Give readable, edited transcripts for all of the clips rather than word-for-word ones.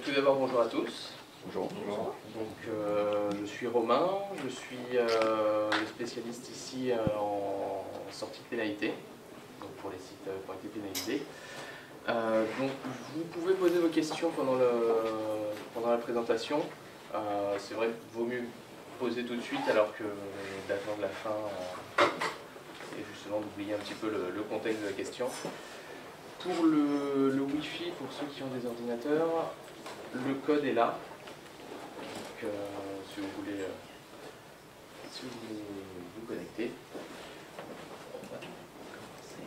tout d'abord, bonjour à tous. Bonjour. Bonjour. Donc, je suis Romain, je suis le spécialiste ici en sortie de pénalité, donc pour les sites qui ont été pénalisés. Donc, vous pouvez poser vos questions pendant la présentation. C'est vrai qu'il vaut mieux poser tout de suite alors que d'attendre la fin et justement d'oublier un petit peu le contexte de la question. Pour le Wi-Fi, pour ceux qui ont des ordinateurs, le code est là. Donc, si vous voulez vous connecter. On va commencer.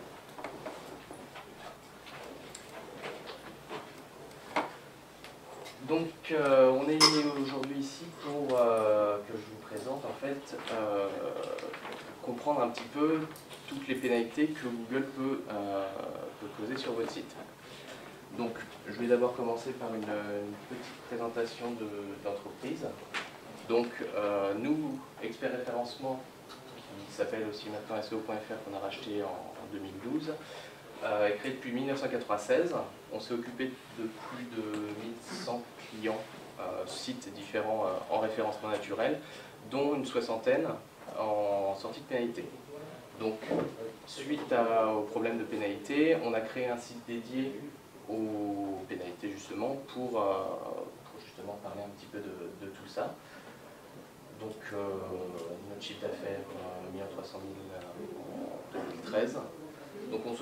Donc, on est aujourd'hui ici pour que je vous présente en fait comprendre un petit peu toutes les pénalités que Google peut poser sur votre site. Donc, je vais d'abord commencer par une petite présentation d'entreprise. Donc, nous, Expert Référencement, qui s'appelle aussi maintenant SEO.fr, qu'on a racheté en 2012, est créé depuis 1996. On s'est occupé de plus de 1100 clients, sites différents en référencement naturel, dont une soixantaine en sortie de pénalité. Donc, suite au problème de pénalité, on a créé un site dédié aux pénalités justement pour justement parler un petit peu de tout ça. Donc notre chiffre d'affaires 1 300 000 en 2013. Donc on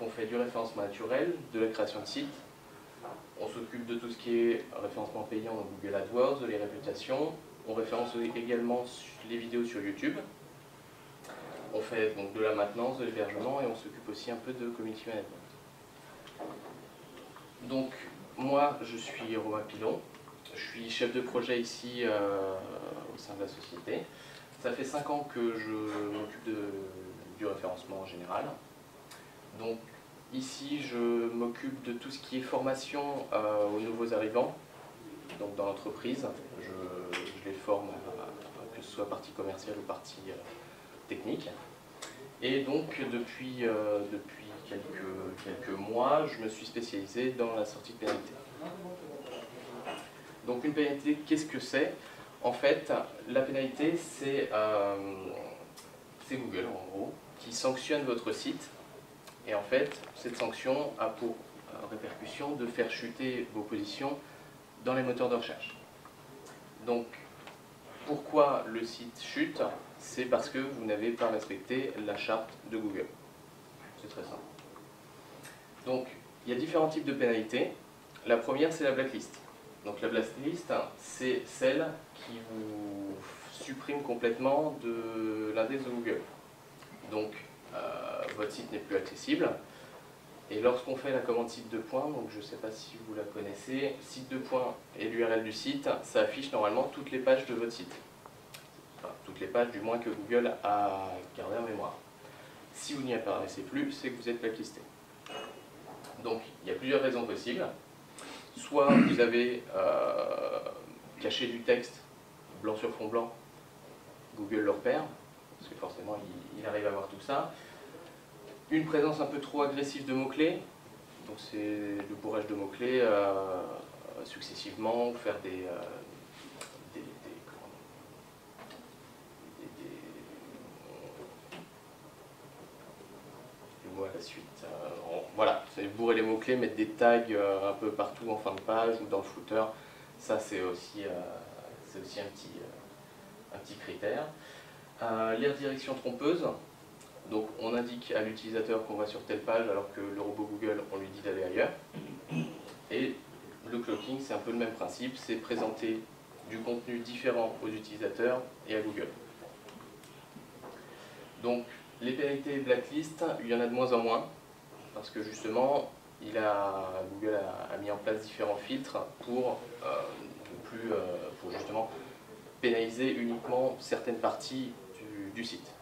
fait du référencement naturel, de la création de sites, on s'occupe de tout ce qui est référencement payant, donc Google AdWords, les réputations, on référence également les vidéos sur YouTube. On fait donc de la maintenance, de l'hébergement et on s'occupe aussi un peu de community management. Donc, moi, je suis Romain Pilon, je suis chef de projet ici au sein de la société. Ça fait 5 ans que je m'occupe du référencement en général. Donc, ici, je m'occupe de tout ce qui est formation aux nouveaux arrivants, donc dans l'entreprise. Je les forme, que ce soit partie commerciale ou partie technique. Et donc, depuis quelques mois, je me suis spécialisé dans la sortie de pénalité. Donc une pénalité, qu'est-ce que c'est? En fait, la pénalité, c'est Google, en gros, qui sanctionne votre site. Et en fait, cette sanction a pour répercussion de faire chuter vos positions dans les moteurs de recherche. Donc, pourquoi le site chute? C'est parce que vous n'avez pas respecté la charte de Google. C'est très simple. Donc, il y a différents types de pénalités. La première, c'est la blacklist. Donc la blacklist, c'est celle qui vous supprime complètement de l'index de Google. Donc, votre site n'est plus accessible. Et lorsqu'on fait la commande site de points, donc je ne sais pas si vous la connaissez, site de points et l'URL du site, ça affiche normalement toutes les pages de votre site. Enfin, toutes les pages du moins que Google a gardées en mémoire. Si vous n'y apparaissez plus, c'est que vous êtes blacklisté. Donc, il y a plusieurs raisons possibles. Soit vous avez caché du texte blanc sur fond blanc, Google le repère, parce que forcément il arrive à voir tout ça. Une présence un peu trop agressive de mots-clés, donc c'est le bourrage de mots-clés successivement, ou faire à la suite. Voilà, c'est bourrer les mots-clés, mettre des tags un peu partout en fin de page ou dans le footer. Ça, c'est aussi un petit critère. Les redirections trompeuses. Donc, on indique à l'utilisateur qu'on va sur telle page alors que le robot Google, on lui dit d'aller ailleurs. Et le cloaking, c'est un peu le même principe. C'est présenter du contenu différent aux utilisateurs et à Google. Donc, les pénalités blacklist, il y en a de moins en moins, parce que justement, Google a mis en place différents filtres pour justement pénaliser uniquement certaines parties du site.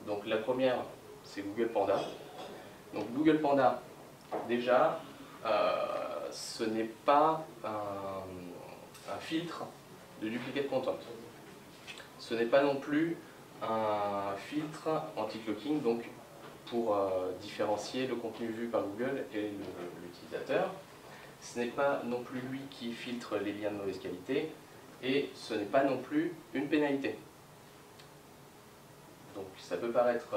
Donc la première, c'est Google Panda. Donc Google Panda, déjà, ce n'est pas un filtre de duplicate content. Ce n'est pas non plus un filtre anti-cloaking, donc pour différencier le contenu vu par Google et l'utilisateur. ce n'est pas non plus lui qui filtre les liens de mauvaise qualité, et ce n'est pas non plus une pénalité. Donc ça peut paraître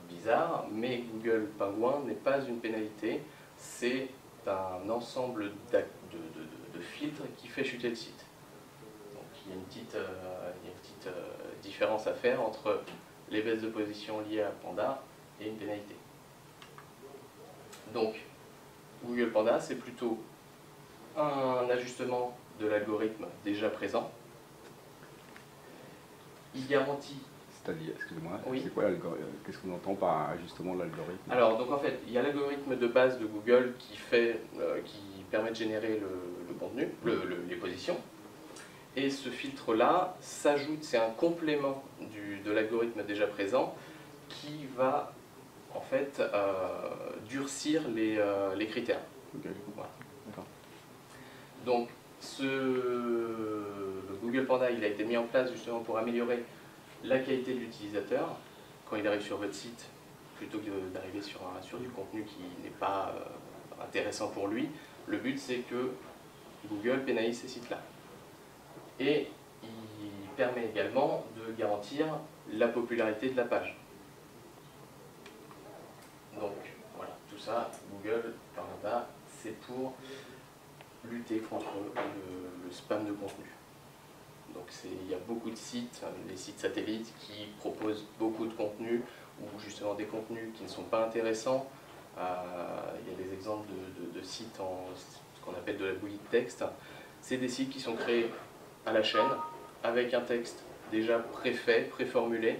bizarre, mais Google Penguin n'est pas une pénalité, c'est un ensemble de filtres qui fait chuter le site. Donc il y a une petite différence à faire entre les baisses de position liées à Panda et une pénalité. Donc Google Panda, c'est plutôt un ajustement de l'algorithme déjà présent. Il garantit... C'est-à-dire, excusez-moi, oui. c'est quoi l'algorithme? Qu'est-ce qu'on entend par ajustement de l'algorithme? Alors, donc en fait, il y a l'algorithme de base de Google qui permet de générer le contenu, les positions. Et ce filtre-là s'ajoute, c'est un complément de l'algorithme déjà présent qui va en fait durcir les critères. Okay. Voilà. Donc, le Google Panda, il a été mis en place justement pour améliorer la qualité de l'utilisateur quand il arrive sur votre site, plutôt que d'arriver sur du contenu qui n'est pas intéressant pour lui. Le but, c'est que Google pénalise ces sites-là. Et il permet également de garantir la popularité de la page. Donc voilà, tout ça, Google Panda, c'est pour lutter contre le spam de contenu. Donc il y a beaucoup de sites, les sites satellites, qui proposent beaucoup de contenus, ou justement des contenus qui ne sont pas intéressants. Il y a des exemples de sites en ce qu'on appelle de la bouillie de texte. C'est des sites qui sont créés à la chaîne, avec un texte déjà préfait, préformulé,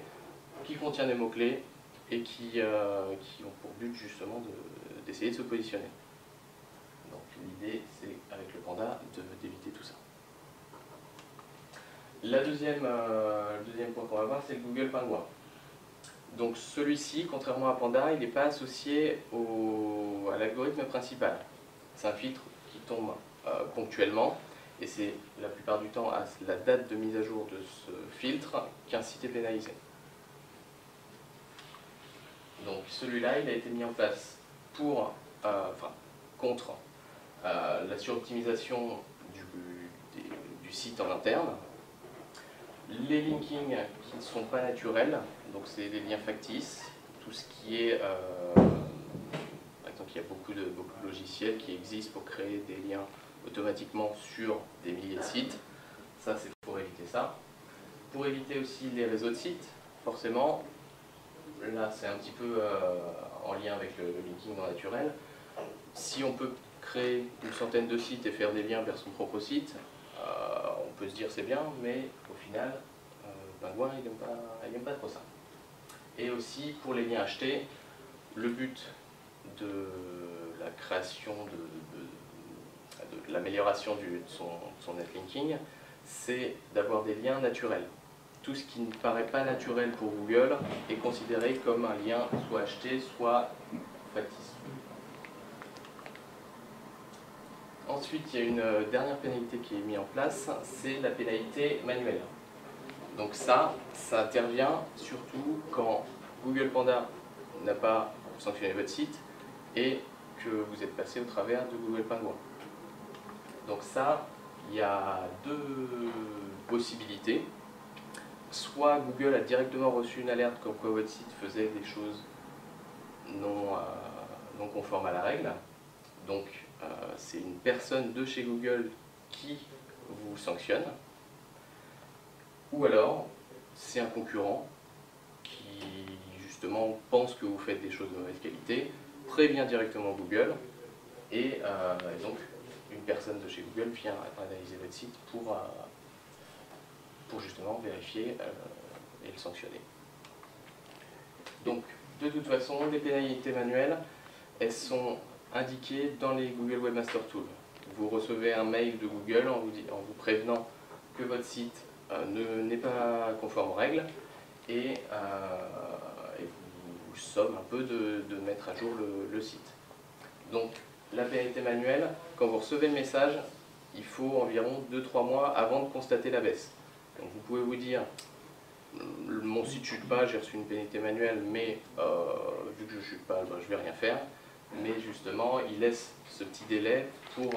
qui contient des mots-clés et qui ont pour but justement d'essayer de se positionner. Donc l'idée, c'est avec le Panda d'éviter tout ça. Le deuxième point qu'on va voir, c'est le Google Penguin. Donc celui-ci, contrairement à Panda, il n'est pas associé à l'algorithme principal. C'est un filtre qui tombe ponctuellement, et c'est la plupart du temps à la date de mise à jour de ce filtre qu'un site est pénalisé. Donc celui-là, il a été mis en place contre la suroptimisation du site en interne, les linkings qui ne sont pas naturels, donc c'est des liens factices, tout ce qui est, par exemple, il y a beaucoup de logiciels qui existent pour créer des liens automatiquement sur des milliers de sites. Ça, c'est pour éviter ça. Pour éviter aussi les réseaux de sites, forcément, là c'est un petit peu en lien avec le linking non naturel. Si on peut créer une centaine de sites et faire des liens vers son propre site, on peut se dire c'est bien, mais au final, Penguin, il n'aime pas trop ça. Et aussi, pour les liens achetés, le but de la création, de l'amélioration de son netlinking, c'est d'avoir des liens naturels. Tout ce qui ne paraît pas naturel pour Google est considéré comme un lien soit acheté, soit factice. Ensuite, il y a une dernière pénalité qui est mise en place, c'est la pénalité manuelle. Donc ça intervient surtout quand Google Panda n'a pas sanctionné votre site et que vous êtes passé au travers de Google Penguin. Donc ça, il y a deux possibilités. Soit Google a directement reçu une alerte comme quoi votre site faisait des choses non conformes à la règle. Donc c'est une personne de chez Google qui vous sanctionne. Ou alors, c'est un concurrent qui justement pense que vous faites des choses de mauvaise qualité, prévient directement Google, et donc une personne de chez Google vient analyser votre site pour justement vérifier et le sanctionner. Donc, de toute façon, les pénalités manuelles, elles sont indiquées dans les Google Webmaster Tools. Vous recevez un mail de Google en vous prévenant que votre site n'est pas conforme aux règles et vous somme un peu de mettre à jour le site. Donc, la pénalité manuelle, quand vous recevez le message, il faut environ 2-3 mois avant de constater la baisse. Donc vous pouvez vous dire, mon site ne chute pas, j'ai reçu une pénalité manuelle, mais vu que je ne chute pas, ben, je ne vais rien faire. mais justement, il laisse ce petit délai pour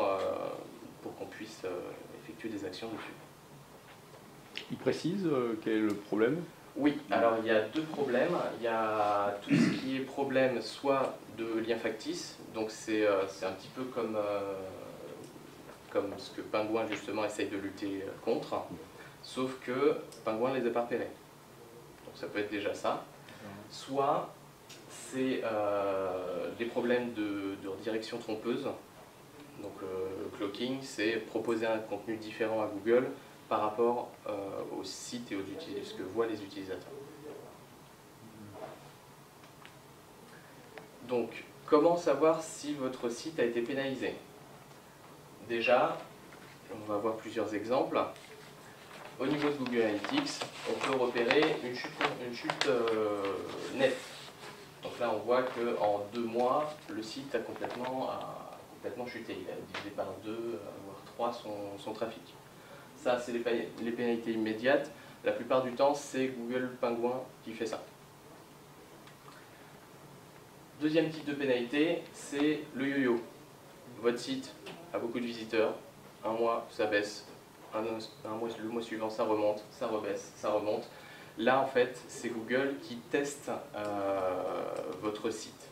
qu'on puisse effectuer des actions dessus. Il précise quel est le problème? Oui, alors il y a deux problèmes. Il y a tout ce qui est problème soit de lien factice, donc c'est un petit peu comme ce que Penguin justement essaye de lutter contre, sauf que Penguin ne les a pas repérés. Donc ça peut être déjà ça. Soit c'est des problèmes de redirection trompeuse. Donc le cloaking, c'est proposer un contenu différent à Google par rapport au site et ce que voient les utilisateurs. Donc, comment savoir si votre site a été pénalisé? Déjà, on va voir plusieurs exemples. Au niveau de Google Analytics, on peut repérer une chute nette. Donc là, on voit qu'en 2 mois, le site a complètement chuté. Il a divisé par 2, voire 3 son trafic. Ça, c'est les pénalités immédiates. La plupart du temps, c'est Google Penguin qui fait ça. Deuxième type de pénalité, c'est le yo-yo. Votre site a beaucoup de visiteurs. Un mois, ça baisse. Le mois suivant, ça remonte, ça rebaisse, ça remonte. Là, en fait, c'est Google qui teste votre site.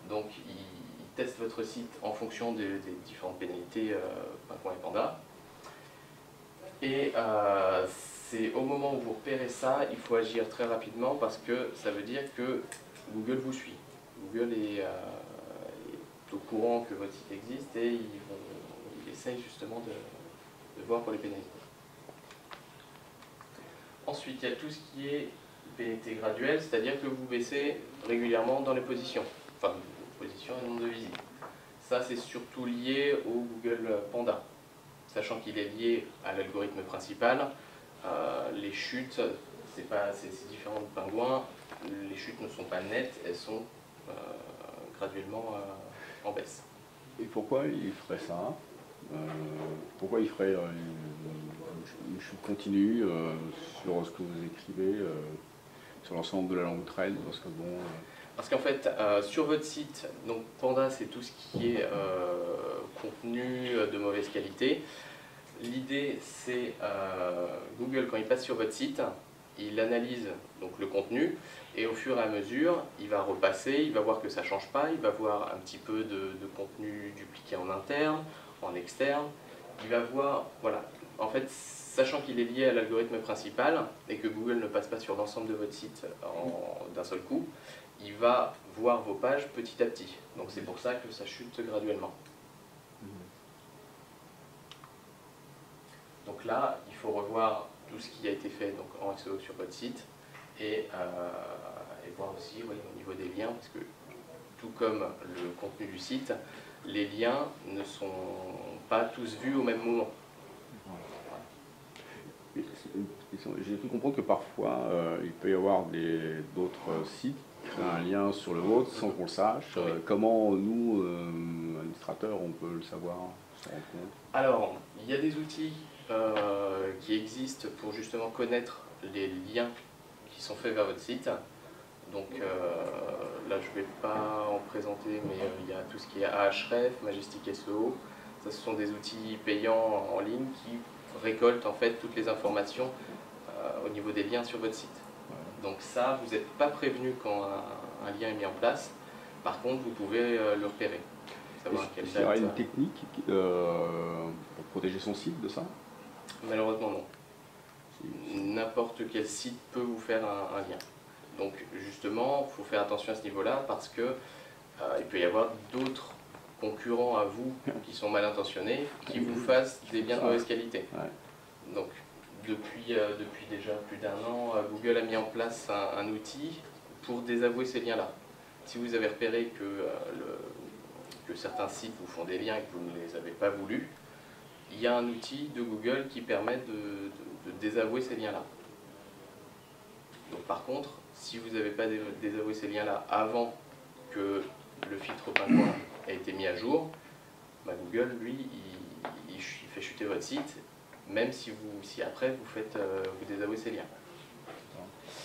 Donc, il teste votre site en fonction des différentes pénalités Penguin et Panda. Et c'est au moment où vous repérez ça, il faut agir très rapidement parce que ça veut dire que Google vous suit. Google est au courant que votre site existe et il essaye justement de voir pour les pénalités. Ensuite, il y a tout ce qui est pénalité graduelle, c'est-à-dire que vous baissez régulièrement dans les positions, enfin, positions et nombre de visites. Ça, c'est surtout lié au Google Panda, sachant qu'il est lié à l'algorithme principal. Les chutes, c'est différent de Penguin, les chutes ne sont pas nettes, elles sont graduellement en baisse. Et pourquoi il ferait ça? Pourquoi il ferait une chute continue sur ce que vous écrivez, sur l'ensemble de la langue trade? Parce qu'en fait, sur votre site, donc Panda, c'est tout ce qui est contenu de mauvaise qualité. L'idée, c'est Google, quand il passe sur votre site, il analyse donc le contenu et au fur et à mesure, il va repasser, il va voir que ça ne change pas, il va voir un petit peu de contenu dupliqué en interne, en externe. Il va voir, voilà, en fait, sachant qu'il est lié à l'algorithme principal et que Google ne passe pas sur l'ensemble de votre site d'un seul coup, il va voir vos pages petit à petit. Donc c'est pour ça que ça chute graduellement. Donc là, il faut revoir tout ce qui a été fait donc, en SEO sur votre site et voir aussi au niveau des liens, parce que tout comme le contenu du site, les liens ne sont pas tous vus au même moment. J'ai pu comprendre que parfois, il peut y avoir d'autres sites qui créent un lien sur le vôtre sans qu'on le sache. Oui. Comment nous, administrateurs, on peut le savoir, se rendre compte? Alors, il y a des outils qui existent pour justement connaître les liens qui sont faits vers votre site. Donc là, je ne vais pas en présenter, mais il y a tout ce qui est Ahref, Majestic SEO. Ça, ce sont des outils payants en ligne qui récoltent en fait toutes les informations au niveau des liens sur votre site. Donc ça, vous n'êtes pas prévenu quand un lien est mis en place. Par contre, vous pouvez le repérer. Est-ce qu'il y aurait une technique pour protéger son site de ça? Malheureusement, non. N'importe quel site peut vous faire un lien. Donc justement, il faut faire attention à ce niveau-là parce que il peut y avoir d'autres concurrents à vous qui sont mal intentionnés, qui vous fassent des liens de mauvaise qualité. Donc depuis déjà plus d'1 an, Google a mis en place un outil pour désavouer ces liens-là. Si vous avez repéré que certains sites vous font des liens et que vous ne les avez pas voulus, il y a un outil de Google qui permet de désavouer ces liens-là. Donc par contre, si vous n'avez pas désavoué ces liens-là avant que le filtre Penguin ait été mis à jour, bah Google, lui, il fait chuter votre site, même si après vous désavouez ces liens.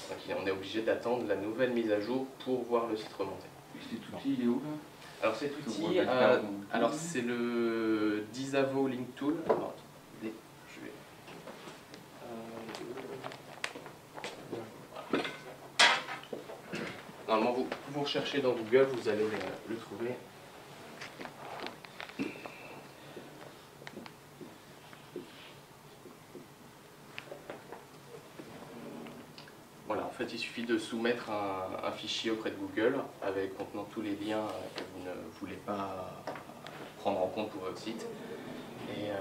Donc on est obligé d'attendre la nouvelle mise à jour pour voir le site remonter. Cet outil, il est où là? Alors cet Vous outil, pouvez faire une- alors c'est le Disavo Link Tool. Alors, attendez, je vais. Normalement, vous recherchez dans Google, vous allez le trouver. Voilà, en fait, il suffit de soumettre un fichier auprès de Google contenant tous les liens que vous ne voulez pas prendre en compte pour votre site. Et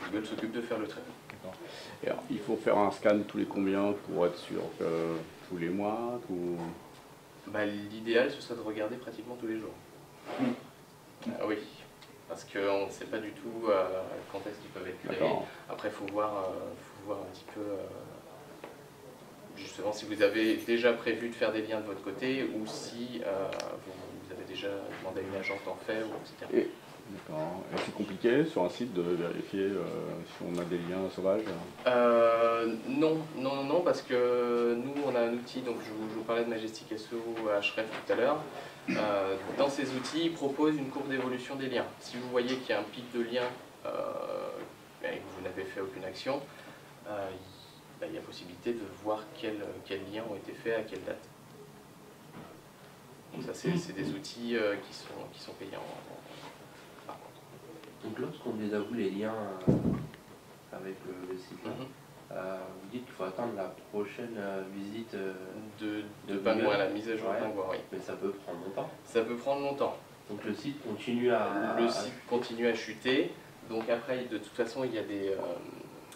Google s'occupe de faire le traitement. Et alors, il faut faire un scan tous les combien pour être sûr que tous les mois Bah, l'idéal, ce serait de regarder pratiquement tous les jours. Oui, parce qu'on ne sait pas du tout quand est-ce qu'ils peuvent être créés. Après, il faut voir un petit peu, justement, si vous avez déjà prévu de faire des liens de votre côté ou si vous avez déjà demandé à une agence d'en faire, etc. D'accord. Et c'est compliqué sur un site de vérifier si on a des liens sauvages? Non, parce que nous, on a un outil, donc je vous parlais de Majestic SEO Href tout à l'heure. Dans ces outils, ils proposent une courbe d'évolution des liens. Si vous voyez qu'il y a un pic de liens et que vous n'avez fait aucune action, il y a possibilité de voir quels liens ont été faits à quelle date. Donc ça, c'est des outils qui sont payants. Par contre. Donc lorsqu'on désavoue les liens avec le site, vous dites qu'il faut attendre la prochaine visite de Pingouin, la mise à jour de Pingouin, oui. Mais ça peut prendre longtemps. Ça peut prendre longtemps. Donc le site continue à... Le site continue à chuter. Donc après, de toute façon, il y a des...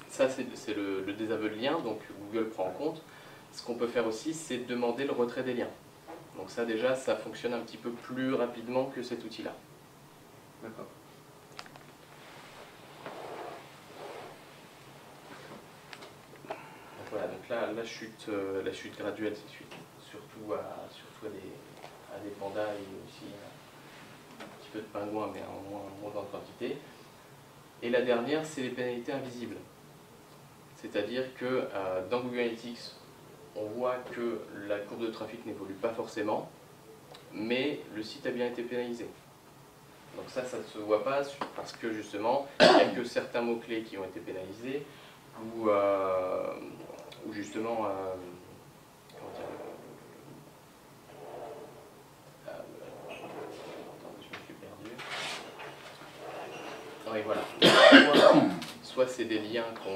ça, c'est le désaveu de liens, donc Google prend en compte. Ce qu'on peut faire aussi, c'est demander le retrait des liens. Donc ça, déjà, ça fonctionne un petit peu plus rapidement que cet outil-là. D'accord. Voilà, donc là, la chute graduelle, c'est surtout à des pandas et aussi un petit peu de pingouins, mais en moins grande quantité. Et la dernière, c'est les pénalités invisibles. C'est-à-dire que dans Google Analytics, on voit que la courbe de trafic n'évolue pas forcément, mais le site a bien été pénalisé. Donc ça ne se voit pas parce que justement, il n'y a que certains mots-clés qui ont été pénalisés, ou justement, comment dire, attends, je me suis perdu. Oui, voilà. Soit c'est des liens qui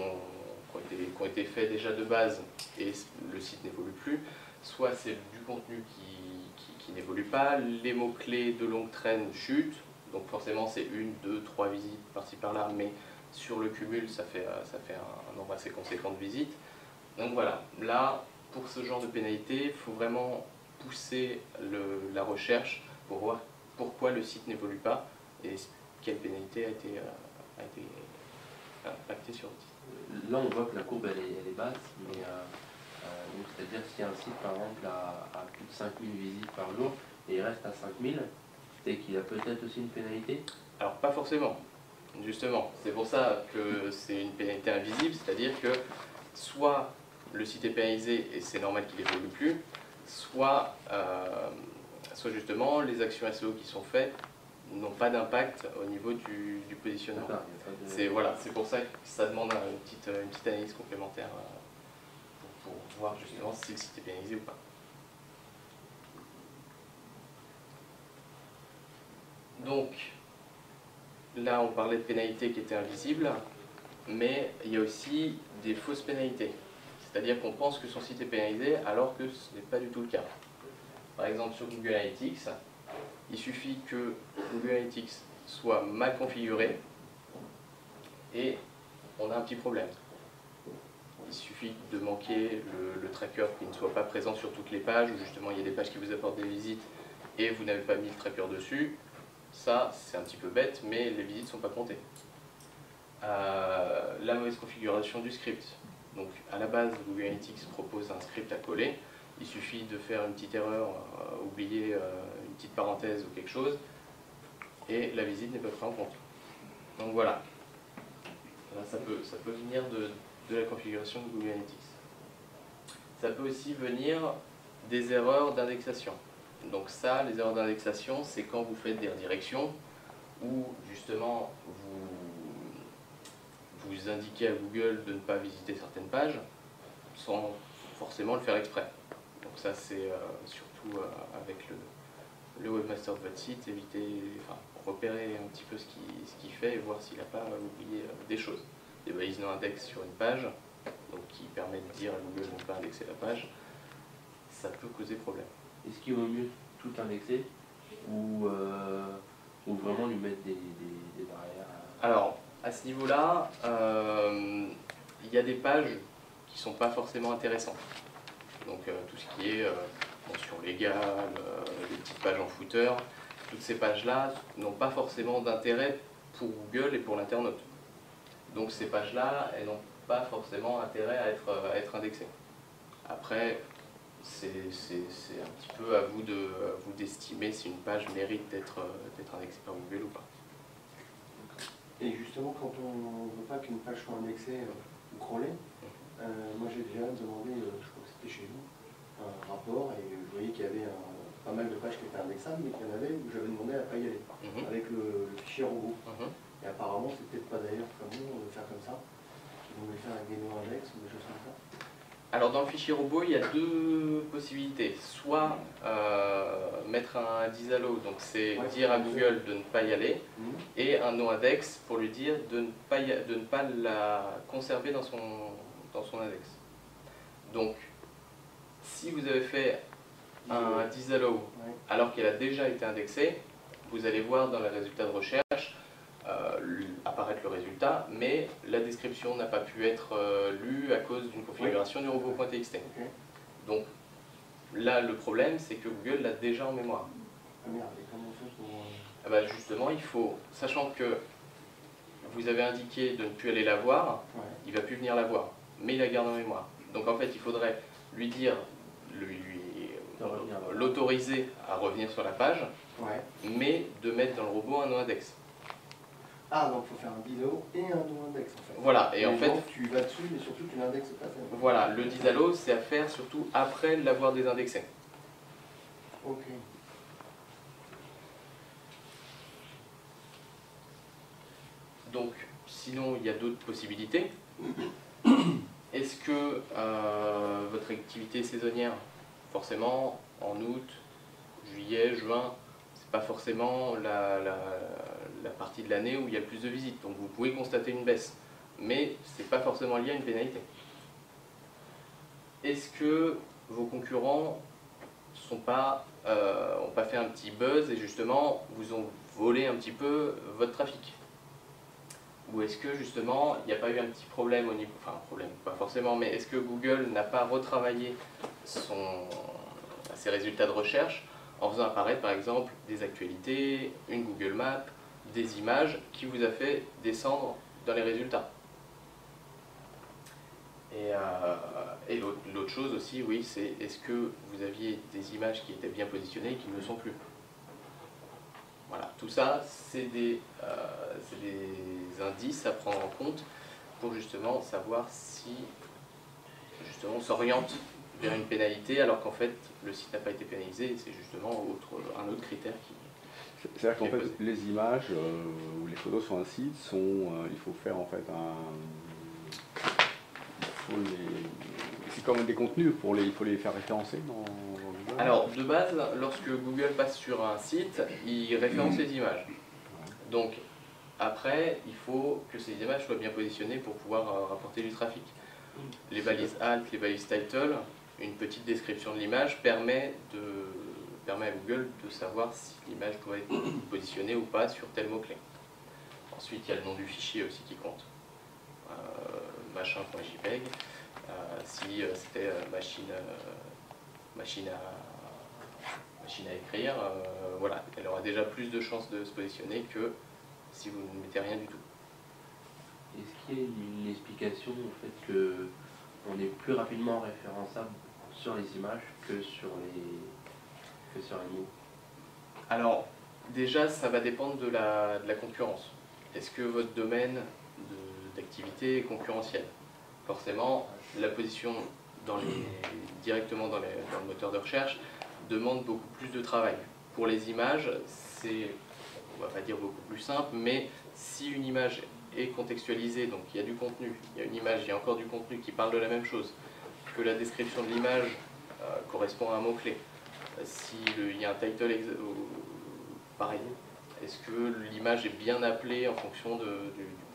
ont été faits déjà de base et le site n'évolue plus, soit c'est du contenu qui n'évolue pas, les mots-clés de longue traîne chutent, donc forcément c'est 1, 2, 3 visites par-ci par-là, mais sur le cumul ça fait un nombre assez conséquent de visites. Donc voilà, là pour ce genre de pénalité, il faut vraiment pousser la recherche pour voir pourquoi le site n'évolue pas et quelle pénalité a été impactée sur le site. Là, on voit que la courbe elle est basse, mais c'est-à-dire si un site par exemple a plus de 5000 visites par jour et il reste à 5000, c'est qu'il a peut-être aussi une pénalité? Alors pas forcément, justement. C'est pour ça que c'est une pénalité invisible, c'est-à-dire que soit le site est pénalisé et c'est normal qu'il n'évolue plus, soit justement les actions SEO qui sont faites n'ont pas d'impact au niveau du positionnement. C'est pour ça que ça demande une petite analyse complémentaire pour voir justement si le site est pénalisé ou pas. Donc là on parlait de pénalités qui étaient invisibles, mais il y a aussi des fausses pénalités. C'est-à-dire qu'on pense que son site est pénalisé alors que ce n'est pas du tout le cas. Par exemple sur Google Analytics, il suffit que Google Analytics soit mal configuré et on a un petit problème. Il suffit de manquer le tracker qui ne soit pas présent sur toutes les pages, ou justement il y a des pages qui vous apportent des visites et vous n'avez pas mis le tracker dessus. Ça, c'est un petit peu bête, mais les visites ne sont pas comptées. La mauvaise configuration du script. Donc à la base, Google Analytics propose un script à coller. Il suffit de faire une petite erreur, oublier une petite parenthèse ou quelque chose, et la visite n'est pas prise en compte. Donc voilà. Là, ça peut venir de la configuration de Google Analytics. Ça peut aussi venir des erreurs d'indexation. Donc ça, les erreurs d'indexation, c'est quand vous faites des redirections où justement vous indiquez à Google de ne pas visiter certaines pages sans forcément le faire exprès. Donc ça, c'est surtout avec le webmaster de votre site, repérer un petit peu ce qu'il fait et voir s'il n'a pas oublié des choses. Des balises non index sur une page, donc qui permet de dire à Google de ne pas indexer la page, ça peut causer problème. Est-ce qu'il vaut mieux tout indexer ou vraiment lui mettre des barrières Alors, à ce niveau-là, il y a des pages qui ne sont pas forcément intéressantes. Donc tout ce qui est mention légale, les petites pages en footer, toutes ces pages-là n'ont pas forcément d'intérêt pour Google et pour l'internaute. Donc ces pages-là, elles n'ont pas forcément intérêt à être indexées. Après, c'est un petit peu à vous d'estimer si une page mérite d'être indexée par Google ou pas. Et justement, quand on ne veut pas qu'une page soit indexée ou crawlée, moi j'ai déjà demandé, je crois que c'était chez vous, un rapport et je voyais qu'il y avait pas mal de pages qui étaient indexables, mais qu'il y en avait où j'avais demandé à ne pas y aller, avec le fichier robot. Et apparemment, c'est peut-être pas d'ailleurs comme nous de faire comme ça. Ils vont le faire avec des no-index ou des choses comme ça. Alors dans le fichier robot, il y a deux possibilités. Soit mettre un disallow, donc c'est dire à Google de ne pas y aller, et un no-index pour lui dire de ne pas la conserver dans son index. Donc si vous avez fait un disallow alors qu'elle a déjà été indexée, vous allez voir dans les résultats de recherche apparaître le résultat, mais la description n'a pas pu être lue à cause d'une configuration du robot.txt. Donc là, le problème, c'est que Google l'a déjà en mémoire. Ah merde, et comment on fait pour... Ah bah justement, il faut, sachant que vous avez indiqué de ne plus aller la voir, il ne va plus venir la voir, mais il la garde en mémoire. Donc en fait, il faudrait lui dire, l'autoriser à revenir sur la page, mais de mettre dans le robot un no-index. Ah, donc il faut faire un disallow et un no-index en fait. Voilà, et en fait... Donc, tu vas dessus, mais surtout tu l'indexes pas. Voilà, le disallow, c'est à faire surtout après l'avoir désindexé. Ok. Donc, sinon, il y a d'autres possibilités. Est-ce que votre activité est saisonnière? Forcément, en août, juillet, juin, c'est pas forcément la partie de l'année où il y a le plus de visites. Donc vous pouvez constater une baisse, mais c'est pas forcément lié à une pénalité. Est-ce que vos concurrents ont pas fait un petit buzz et justement vous ont volé un petit peu votre trafic? Ou est-ce que justement il n'y a pas eu un petit problème au niveau, enfin un problème pas forcément, mais est-ce que Google n'a pas retravaillé ses résultats de recherche en faisant apparaître par exemple des actualités, une Google Maps, des images qui vous a fait descendre dans les résultats? Et l'autre chose aussi, oui, c'est est-ce que vous aviez des images qui étaient bien positionnées et qui ne le sont plus? Voilà, tout ça, c'est des indices à prendre en compte pour justement savoir si justement on s'oriente vers une pénalité alors qu'en fait le site n'a pas été pénalisé et c'est justement un autre critère qui... C'est-à-dire qu'en fait les images ou les photos sur un site il faut faire en fait c'est comme des contenus, il faut les faire référencer dans Google. Alors de base, lorsque Google passe sur un site, il référence les images. Donc après, il faut que ces images soient bien positionnées pour pouvoir rapporter du trafic. Les balises alt, les balises title, une petite description de l'image permet à Google de savoir si l'image doit être positionnée ou pas sur tel mot-clé. Ensuite, il y a le nom du fichier aussi qui compte. Machin.jpeg, si c'était machine à écrire, voilà, elle aura déjà plus de chances de se positionner que si vous ne mettez rien du tout. Est-ce qu'il y a une explication au fait qu'on est plus rapidement référençable sur les images que sur les mots? Alors, déjà, ça va dépendre de la concurrence. Est-ce que votre domaine d'activité est concurrentiel? Forcément, la position directement dans le moteur de recherche demande beaucoup plus de travail. Pour les images, c'est, on va pas dire beaucoup plus simple, mais si une image est contextualisée, donc il y a du contenu, il y a une image, il y a encore du contenu qui parle de la même chose, que la description de l'image correspond à un mot-clé, s'il y a un title pareil, est-ce que l'image est bien appelée en fonction du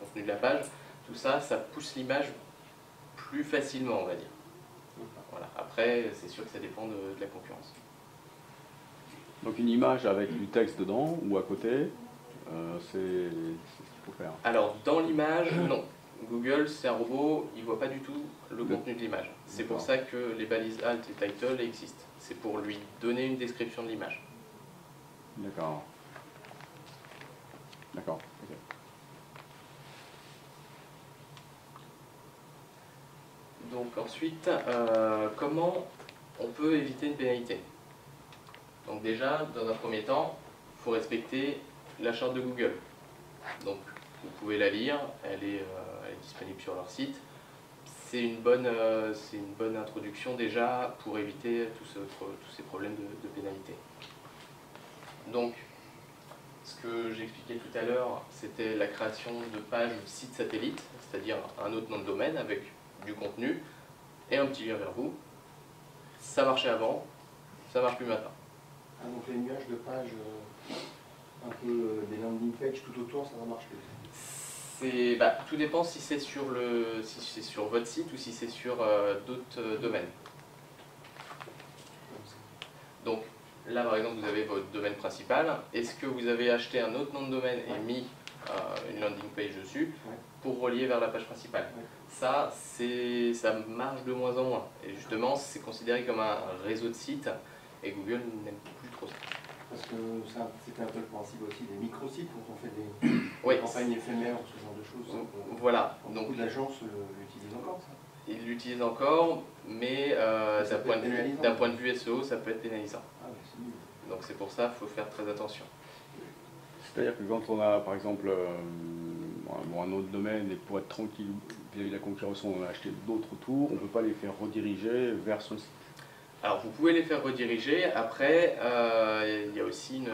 contenu de la page, tout ça, ça pousse l'image plus facilement, on va dire. Voilà. Après, c'est sûr que ça dépend de la concurrence. Donc une image avec du texte dedans ou à côté, c'est ce qu'il faut faire. Alors, dans l'image, non. Google, c'est un robot, il ne voit pas du tout le contenu de l'image. C'est pour ça que les balises alt et title existent. C'est pour lui donner une description de l'image. D'accord. D'accord. Okay. Donc ensuite, comment on peut éviter une pénalité? Donc déjà, dans un premier temps, il faut respecter la charte de Google. Donc vous pouvez la lire, elle est disponible sur leur site. C'est une bonne introduction déjà pour éviter tous ces problèmes de pénalité. Donc, ce que j'expliquais tout à l'heure, c'était la création de pages ou de sites satellites, c'est-à-dire un autre nom de domaine avec du contenu et un petit lien vers vous. Ça marchait avant, ça marche plus maintenant. Ah, donc les nuages de pages, un peu des landing pages tout autour, ça ne marche plus. Tout dépend si c'est sur votre site ou si c'est sur d'autres domaines. Donc là par exemple vous avez votre domaine principal. Est-ce que vous avez acheté un autre nom de domaine et mis une landing page dessus pour relier vers la page principale? Ça marche de moins en moins. Et justement c'est considéré comme un réseau de sites et Google n'aime plus trop ça. Parce que c'était un peu le principe aussi des micro-sites quand on fait des campagnes éphémères ou ce genre de choses. Voilà. Donc beaucoup d'agences l'utilisent encore, ça. Ils l'utilisent encore, mais d'un point de vue SEO, ça peut être pénalisant. Ah, c'est nul. Donc c'est pour ça qu'il faut faire très attention. C'est-à-dire que quand on a par exemple un autre domaine et pour être tranquille vis-à-vis de la concurrence, on a acheté d'autres tours, on ne peut pas les faire rediriger vers son site. Alors vous pouvez les faire rediriger, après il y a aussi une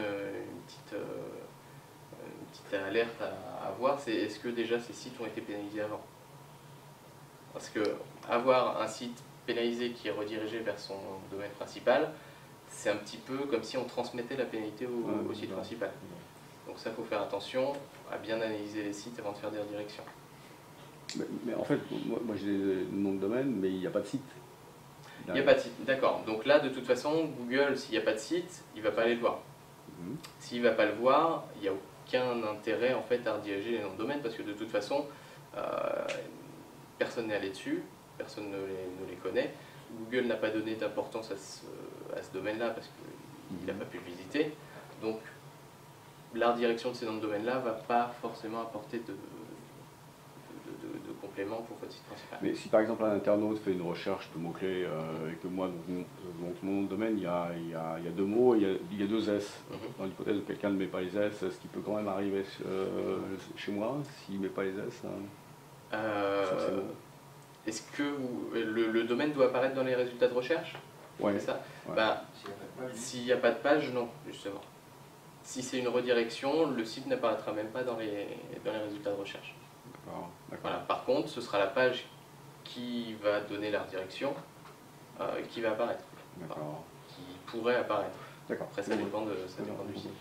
petite alerte à avoir, c'est est-ce que déjà ces sites ont été pénalisés avant? Parce que avoir un site pénalisé qui est redirigé vers son domaine principal, c'est un petit peu comme si on transmettait la pénalité au site principal. Donc ça, il faut faire attention à bien analyser les sites avant de faire des redirections. Mais en fait, moi j'ai des noms de domaine, mais il n'y a pas de site. Il n'y a pas de site, d'accord. Donc là, de toute façon, Google, s'il n'y a pas de site, il ne va pas aller le voir. S'il ne va pas le voir, il n'y a aucun intérêt en fait à rediriger les noms de domaine parce que de toute façon, personne n'est allé dessus, personne ne les connaît. Google n'a pas donné d'importance à ce domaine-là parce qu'il n'a pas pu le visiter. Donc, la redirection de ces noms de domaine-là ne va pas forcément apporter de complément pour votre site principal. Mais si par exemple un internaute fait une recherche de mots-clés et que moi, donc mon nom de domaine, il y a deux mots, il y a deux S. Dans l'hypothèse où quelqu'un ne met pas les S, est-ce qu'il peut quand même arriver chez moi s'il ne met pas les S Est-ce que le domaine doit apparaître dans les résultats de recherche? Ouais. C'est ça? Ouais. S'il n'y a pas de page, non, justement. Si c'est une redirection, le site n'apparaîtra même pas dans les résultats de recherche. Voilà. Par contre, ce sera la page qui va donner la redirection qui va apparaître, qui pourrait apparaître. Après, ça dépend du site.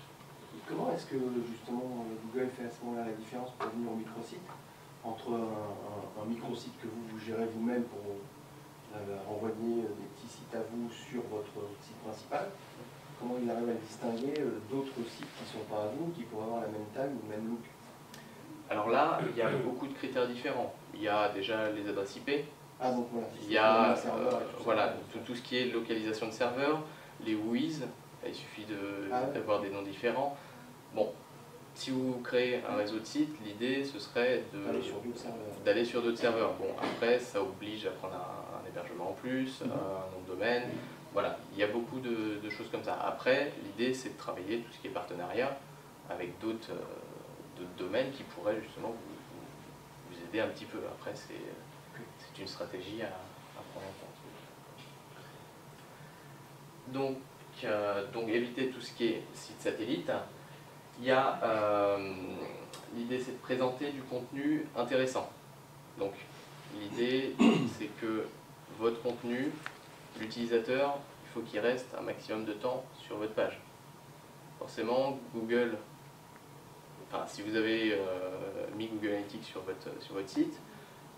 Comment est-ce que justement Google fait à ce moment-là la différence pour venir au microsite entre un microsite que vous gérez vous-même pour renvoyer des petits sites à vous sur votre site principal? Comment il arrive à distinguer d'autres sites qui ne sont pas à vous, qui pourraient avoir la même taille ou le même look? Alors là, il y a beaucoup de critères différents. Il y a déjà les adresses IP. Ah, donc voilà. Il y a tout ce qui est localisation de serveur, les WHOIS, il suffit d'avoir des noms différents. Bon, si vous créez un réseau de sites, l'idée ce serait d'aller sur d'autres serveurs. Bon, après, ça oblige à prendre un hébergement en plus, un nom de domaine. Voilà, il y a beaucoup de choses comme ça. Après, l'idée c'est de travailler tout ce qui est partenariat avec d'autres domaines qui pourraient justement vous aider un petit peu. Après, c'est une stratégie à prendre en compte. Donc, donc éviter tout ce qui est site satellite. Il y a l'idée, c'est de présenter du contenu intéressant. Donc l'idée, c'est que votre contenu, l'utilisateur, il faut qu'il reste un maximum de temps sur votre page. Forcément, Google, enfin si vous avez mis Google Analytics sur votre site,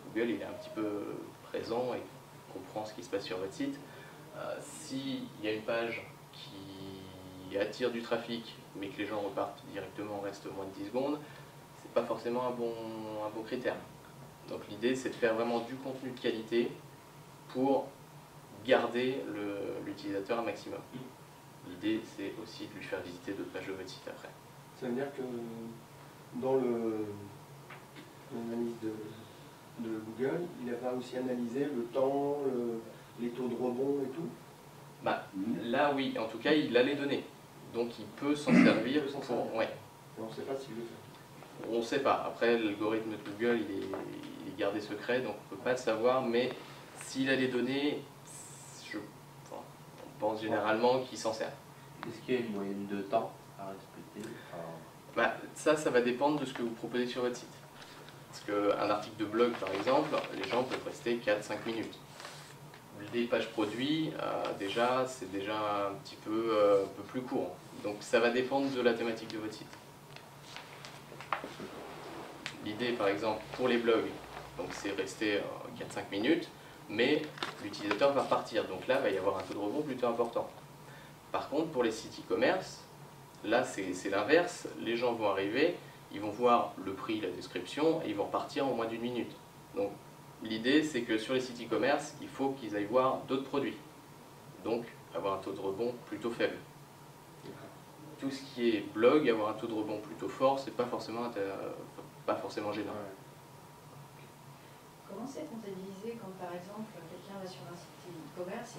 Google il est un petit peu présent et comprend ce qui se passe sur votre site. S'il y a une page qui attire du trafic, mais que les gens repartent directement, restent moins de 10 secondes, c'est pas forcément un bon critère. Donc l'idée, c'est de faire vraiment du contenu de qualité pour garder l'utilisateur un maximum. L'idée, c'est aussi de lui faire visiter d'autres pages de votre site après. Ça veut dire que dans l'analyse de Google, il va aussi analyser le temps, les taux de rebond et tout? Bah, là, oui, en tout cas, il a les données. Donc il peut s'en servir pour... Ouais. Et on ne sait pas s'il le fait. On ne sait pas. Après, l'algorithme de Google, il est gardé secret, donc on ne peut pas le savoir. Mais s'il a les données, on pense généralement qu'il s'en sert. Est-ce qu'il y a une moyenne de temps à respecter? Bah, ça va dépendre de ce que vous proposez sur votre site. Parce qu'un article de blog, par exemple, les gens peuvent rester 4-5 minutes. Des pages produits, c'est déjà un petit peu, plus court. Donc ça va dépendre de la thématique de votre site. L'idée, par exemple, pour les blogs, c'est rester 4-5 minutes, mais l'utilisateur va repartir. Donc là, il va y avoir un taux de rebond plutôt important. Par contre, pour les sites e-commerce, là, c'est l'inverse. Les gens vont arriver, ils vont voir le prix, la description, et ils vont repartir en moins d'une minute. Donc l'idée, c'est que sur les sites e-commerce, il faut qu'ils aillent voir d'autres produits. Donc, avoir un taux de rebond plutôt faible. Tout ce qui est blog, avoir un taux de rebond plutôt fort, c'est pas forcément gênant. Comment c'est comptabilisé quand, par exemple, quelqu'un va sur un site e-commerce,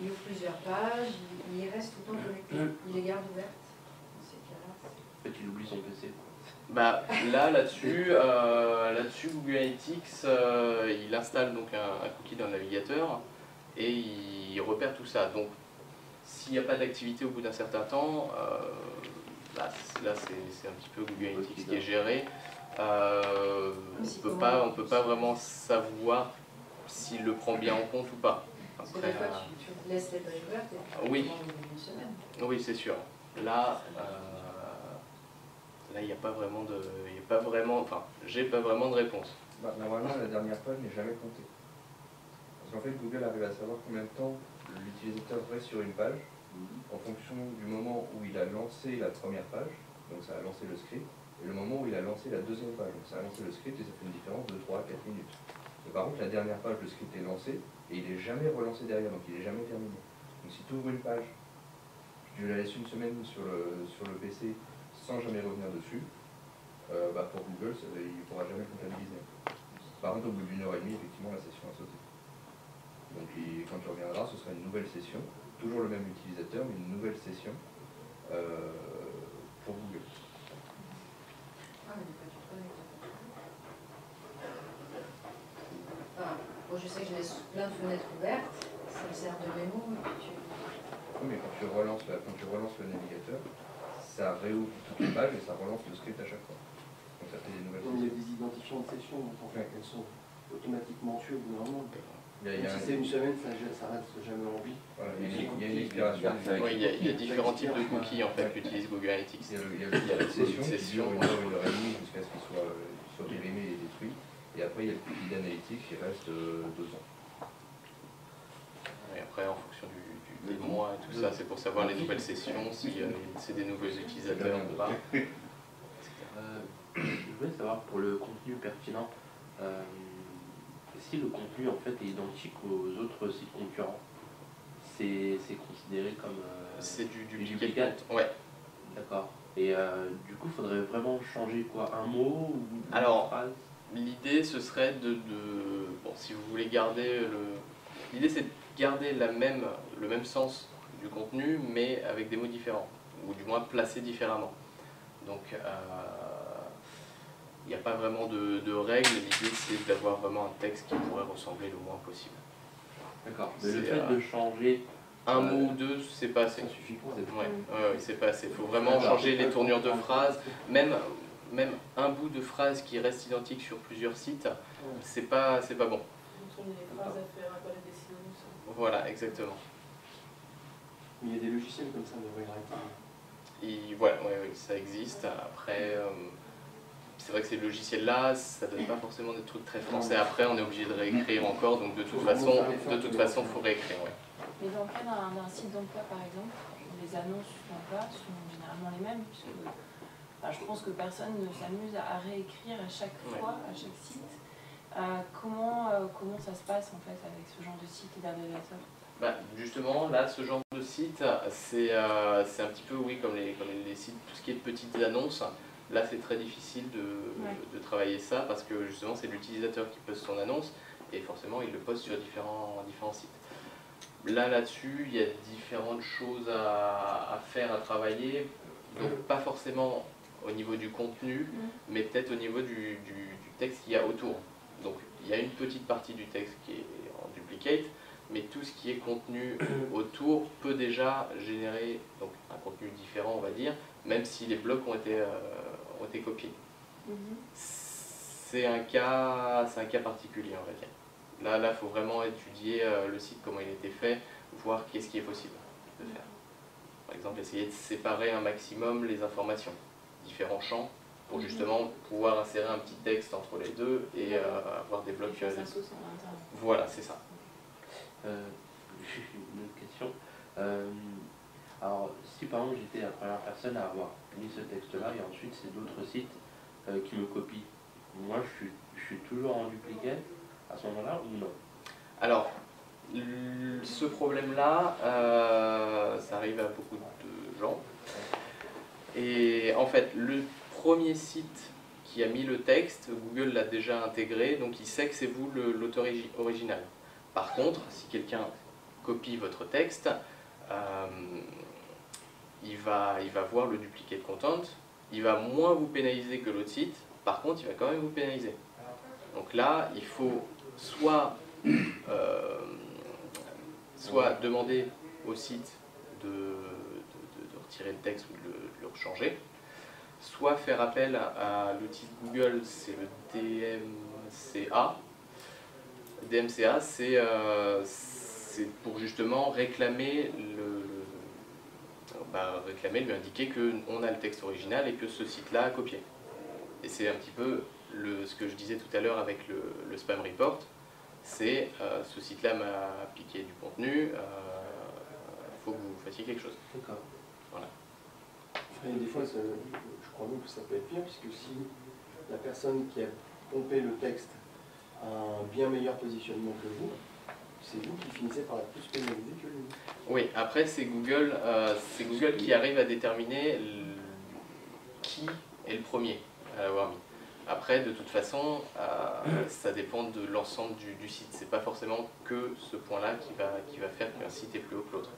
il ouvre plusieurs pages, il y reste tout le temps connecté, il les garde ouvertes dans ces cas-là? En fait, il oublie son PC. Bah, là-dessus, Google Analytics, il installe donc un cookie dans le navigateur et il repère tout ça. Donc, s'il n'y a pas d'activité au bout d'un certain temps, là c'est un petit peu Google Analytics qui est géré. On peut pas vraiment savoir s'il le prend bien en compte ou pas. Parce que des fois, tu laisses les pages ouvertes et oui. tu prends une semaine. Oui, c'est sûr. Là, il n'y a pas vraiment de... j'ai pas vraiment de réponse. Bah, normalement, la dernière page n'est jamais comptée. Parce qu'en fait, Google arrive à savoir combien de temps l'utilisateur reste sur une page en fonction du moment où il a lancé la première page, donc ça a lancé le script, et le moment où il a lancé la deuxième page, donc ça a lancé le script et ça fait une différence de 3 à 4 minutes. Mais par contre, la dernière page, le script est lancé et il n'est jamais relancé derrière, donc il n'est jamais terminé. Donc si tu ouvres une page, tu la laisses une semaine sur le PC sans jamais revenir dessus, pour Google, il ne pourra jamais comptabiliser. Par contre, au bout d'une heure et demie, effectivement, la session a sauté. Donc quand tu reviendras, ce sera une nouvelle session, toujours le même utilisateur, mais une nouvelle session pour Google. Ah, mais pas du tout. Enfin, bon, je sais que je laisse plein de fenêtres ouvertes, ça me sert de mémo. Oui, mais quand tu relances le navigateur, ça réouvre toutes les pages et ça relance le script à chaque fois. Donc ça fait des nouvelles Il y a sessions. des identifiants de session, donc en fait, elles sont automatiquement tuées au bout d'un moment. Si c'est une semaine, ça reste jamais en vie. Voilà, il y a une expiration. Oui, il y a différents types de cookies en fait qu'utilise Google Analytics. Il y a la session qui dure une heure et demie jusqu'à ce qu'il soit périmé et détruit. Et après, il y a le cookie d'analytique qui reste 2 ans. Et après, en fonction des mois et tout ça, c'est pour savoir les nouvelles sessions, si c'est des nouveaux utilisateurs ou pas. Je voulais savoir pour le contenu pertinent, si le contenu en fait est identique aux autres sites concurrents, c'est considéré comme c'est du duplicate. Ouais. D'accord. Et du coup, il faudrait vraiment changer quoi, un mot ou une phrase? L'idée ce serait bon, si vous voulez garder l'idée c'est de garder le même sens du contenu, mais avec des mots différents, ou du moins placés différemment. Donc il n'y a pas vraiment de règles, l'idée c'est d'avoir vraiment un texte qui pourrait ressembler le moins possible. D'accord. Mais le fait de changer Un mot ou deux, c'est pas assez. Ça suffit pas. Ouais, c'est pas assez. Il faut vraiment changer les tournures de phrases. Même un bout de phrase qui reste identique sur plusieurs sites, c'est pas bon. Tourner les phrases à faire apparaître des synonymes. Voilà, exactement. Il y a des logiciels comme ça de rewriting. Voilà, oui, ça existe. Après, c'est vrai que ces logiciels-là, ça donne pas forcément des trucs très français. Après, on est obligé de réécrire encore, donc de toute façon, il faut réécrire. Ouais. Mais dans le cas d'un site d'emploi, par exemple, les annonces d'emploi sont généralement les mêmes, puisque je pense que personne ne s'amuse à réécrire à chaque fois, à chaque site. Comment ça se passe en fait avec ce genre de site et d'agrégateur? Justement, là, ce genre de site, c'est un petit peu, oui, comme les sites, tout ce qui est de petites annonces. Là, c'est très difficile de travailler ça parce que justement, c'est l'utilisateur qui poste son annonce et forcément, il le poste sur différents sites. Là-dessus, il y a différentes choses à faire, à travailler. Donc, pas forcément au niveau du contenu, mais peut-être au niveau du texte qu'il y a autour. Donc, il y a une petite partie du texte qui est en duplicate, mais tout ce qui est contenu autour peut déjà générer donc, un contenu différent, on va dire, même si les blocs ont été copiés. C'est un cas particulier, on va dire. Là, il faut vraiment étudier le site, comment il a été fait, voir qu'est-ce qui est possible de faire. Par exemple, essayer de séparer un maximum les informations, différents champs, pour justement pouvoir insérer un petit texte entre les deux et avoir des blocs. Voilà, c'est ça. Une autre question. Alors, si par exemple j'étais la première personne à avoir mis ce texte-là et ensuite c'est d'autres sites qui me copient, moi je suis toujours en duplicate à ce moment-là ou non? Alors, ce problème-là, ça arrive à beaucoup de gens. Et en fait, le premier site qui a mis le texte, Google l'a déjà intégré, donc il sait que c'est vous l'auteur original. Par contre, si quelqu'un copie votre texte, il va voir le duplicate content, il va moins vous pénaliser que l'autre site, par contre, il va quand même vous pénaliser. Donc là, il faut soit demander au site de retirer le texte ou de le changer, soit faire appel à l'outil de Google, c'est le DMCA. DMCA, c'est pour justement réclamer, lui indiquer qu'on a le texte original et que ce site-là a copié. Et c'est un petit peu ce que je disais tout à l'heure avec le spam report, c'est ce site-là m'a piqué du contenu, il faut que vous fassiez quelque chose. D'accord. Voilà. Et des fois, je crois même que ça peut être pire, puisque si la personne qui a pompé le texte a un bien meilleur positionnement que vous, c'est vous qui finissez par la plus pénaliser que lui. Oui, après c'est Google qui arrive à déterminer qui est le premier à l'avoir mis. Après, de toute façon, ça dépend de l'ensemble du site. C'est pas forcément que ce point-là qui va faire qu'un site est plus haut que l'autre.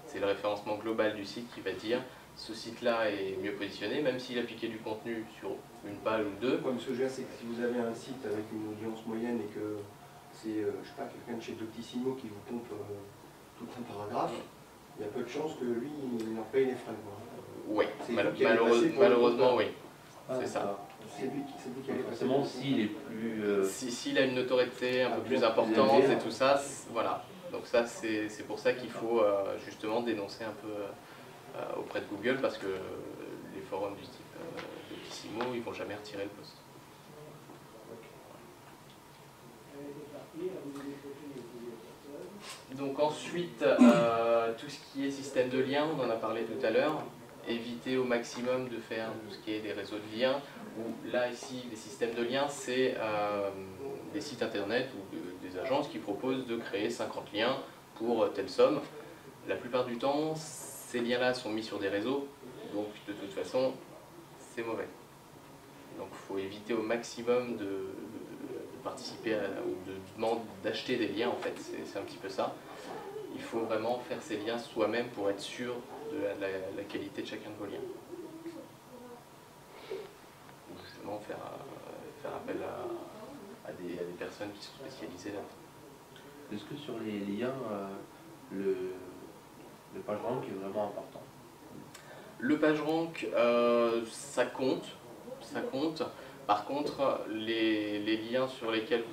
C'est le référencement global du site qui va dire ce site-là est mieux positionné, même s'il a piqué du contenu sur une page ou deux. Le problème, ce que je veux dire, c'est que si vous avez un site avec une audience moyenne et que c'est, je sais pas, quelqu'un de chez Doctissimo qui vous pompe tout un paragraphe, il y a peu de chances que lui, il en paye les frais. Oui, malheureusement, oui. C'est ça. C'est lui qui a les frais. Forcément, s'il est plus... S'il a une notoriété un peu plus importante et tout ça, voilà. Donc ça, c'est pour ça qu'il faut justement dénoncer un peu auprès de Google, parce que les forums du type Doctissimo, ils ne vont jamais retirer le post. Donc ensuite, tout ce qui est système de liens, on en a parlé tout à l'heure. Éviter au maximum de faire tout ce qui est des réseaux de liens, où là ici, les systèmes de liens, c'est des sites internet ou des agences qui proposent de créer 50 liens pour telle somme. La plupart du temps, ces liens-là sont mis sur des réseaux, donc de toute façon, c'est mauvais. Donc il faut éviter au maximum de participer ou d'acheter des liens, en fait, c'est un petit peu ça. Il faut vraiment faire ces liens soi-même pour être sûr de la qualité de chacun de vos liens. Ou justement faire appel à des personnes qui sont spécialisées là-dedans. Est-ce que sur les liens, Le PageRank est vraiment important. Le PageRank, ça compte. Par contre, les liens sur lesquels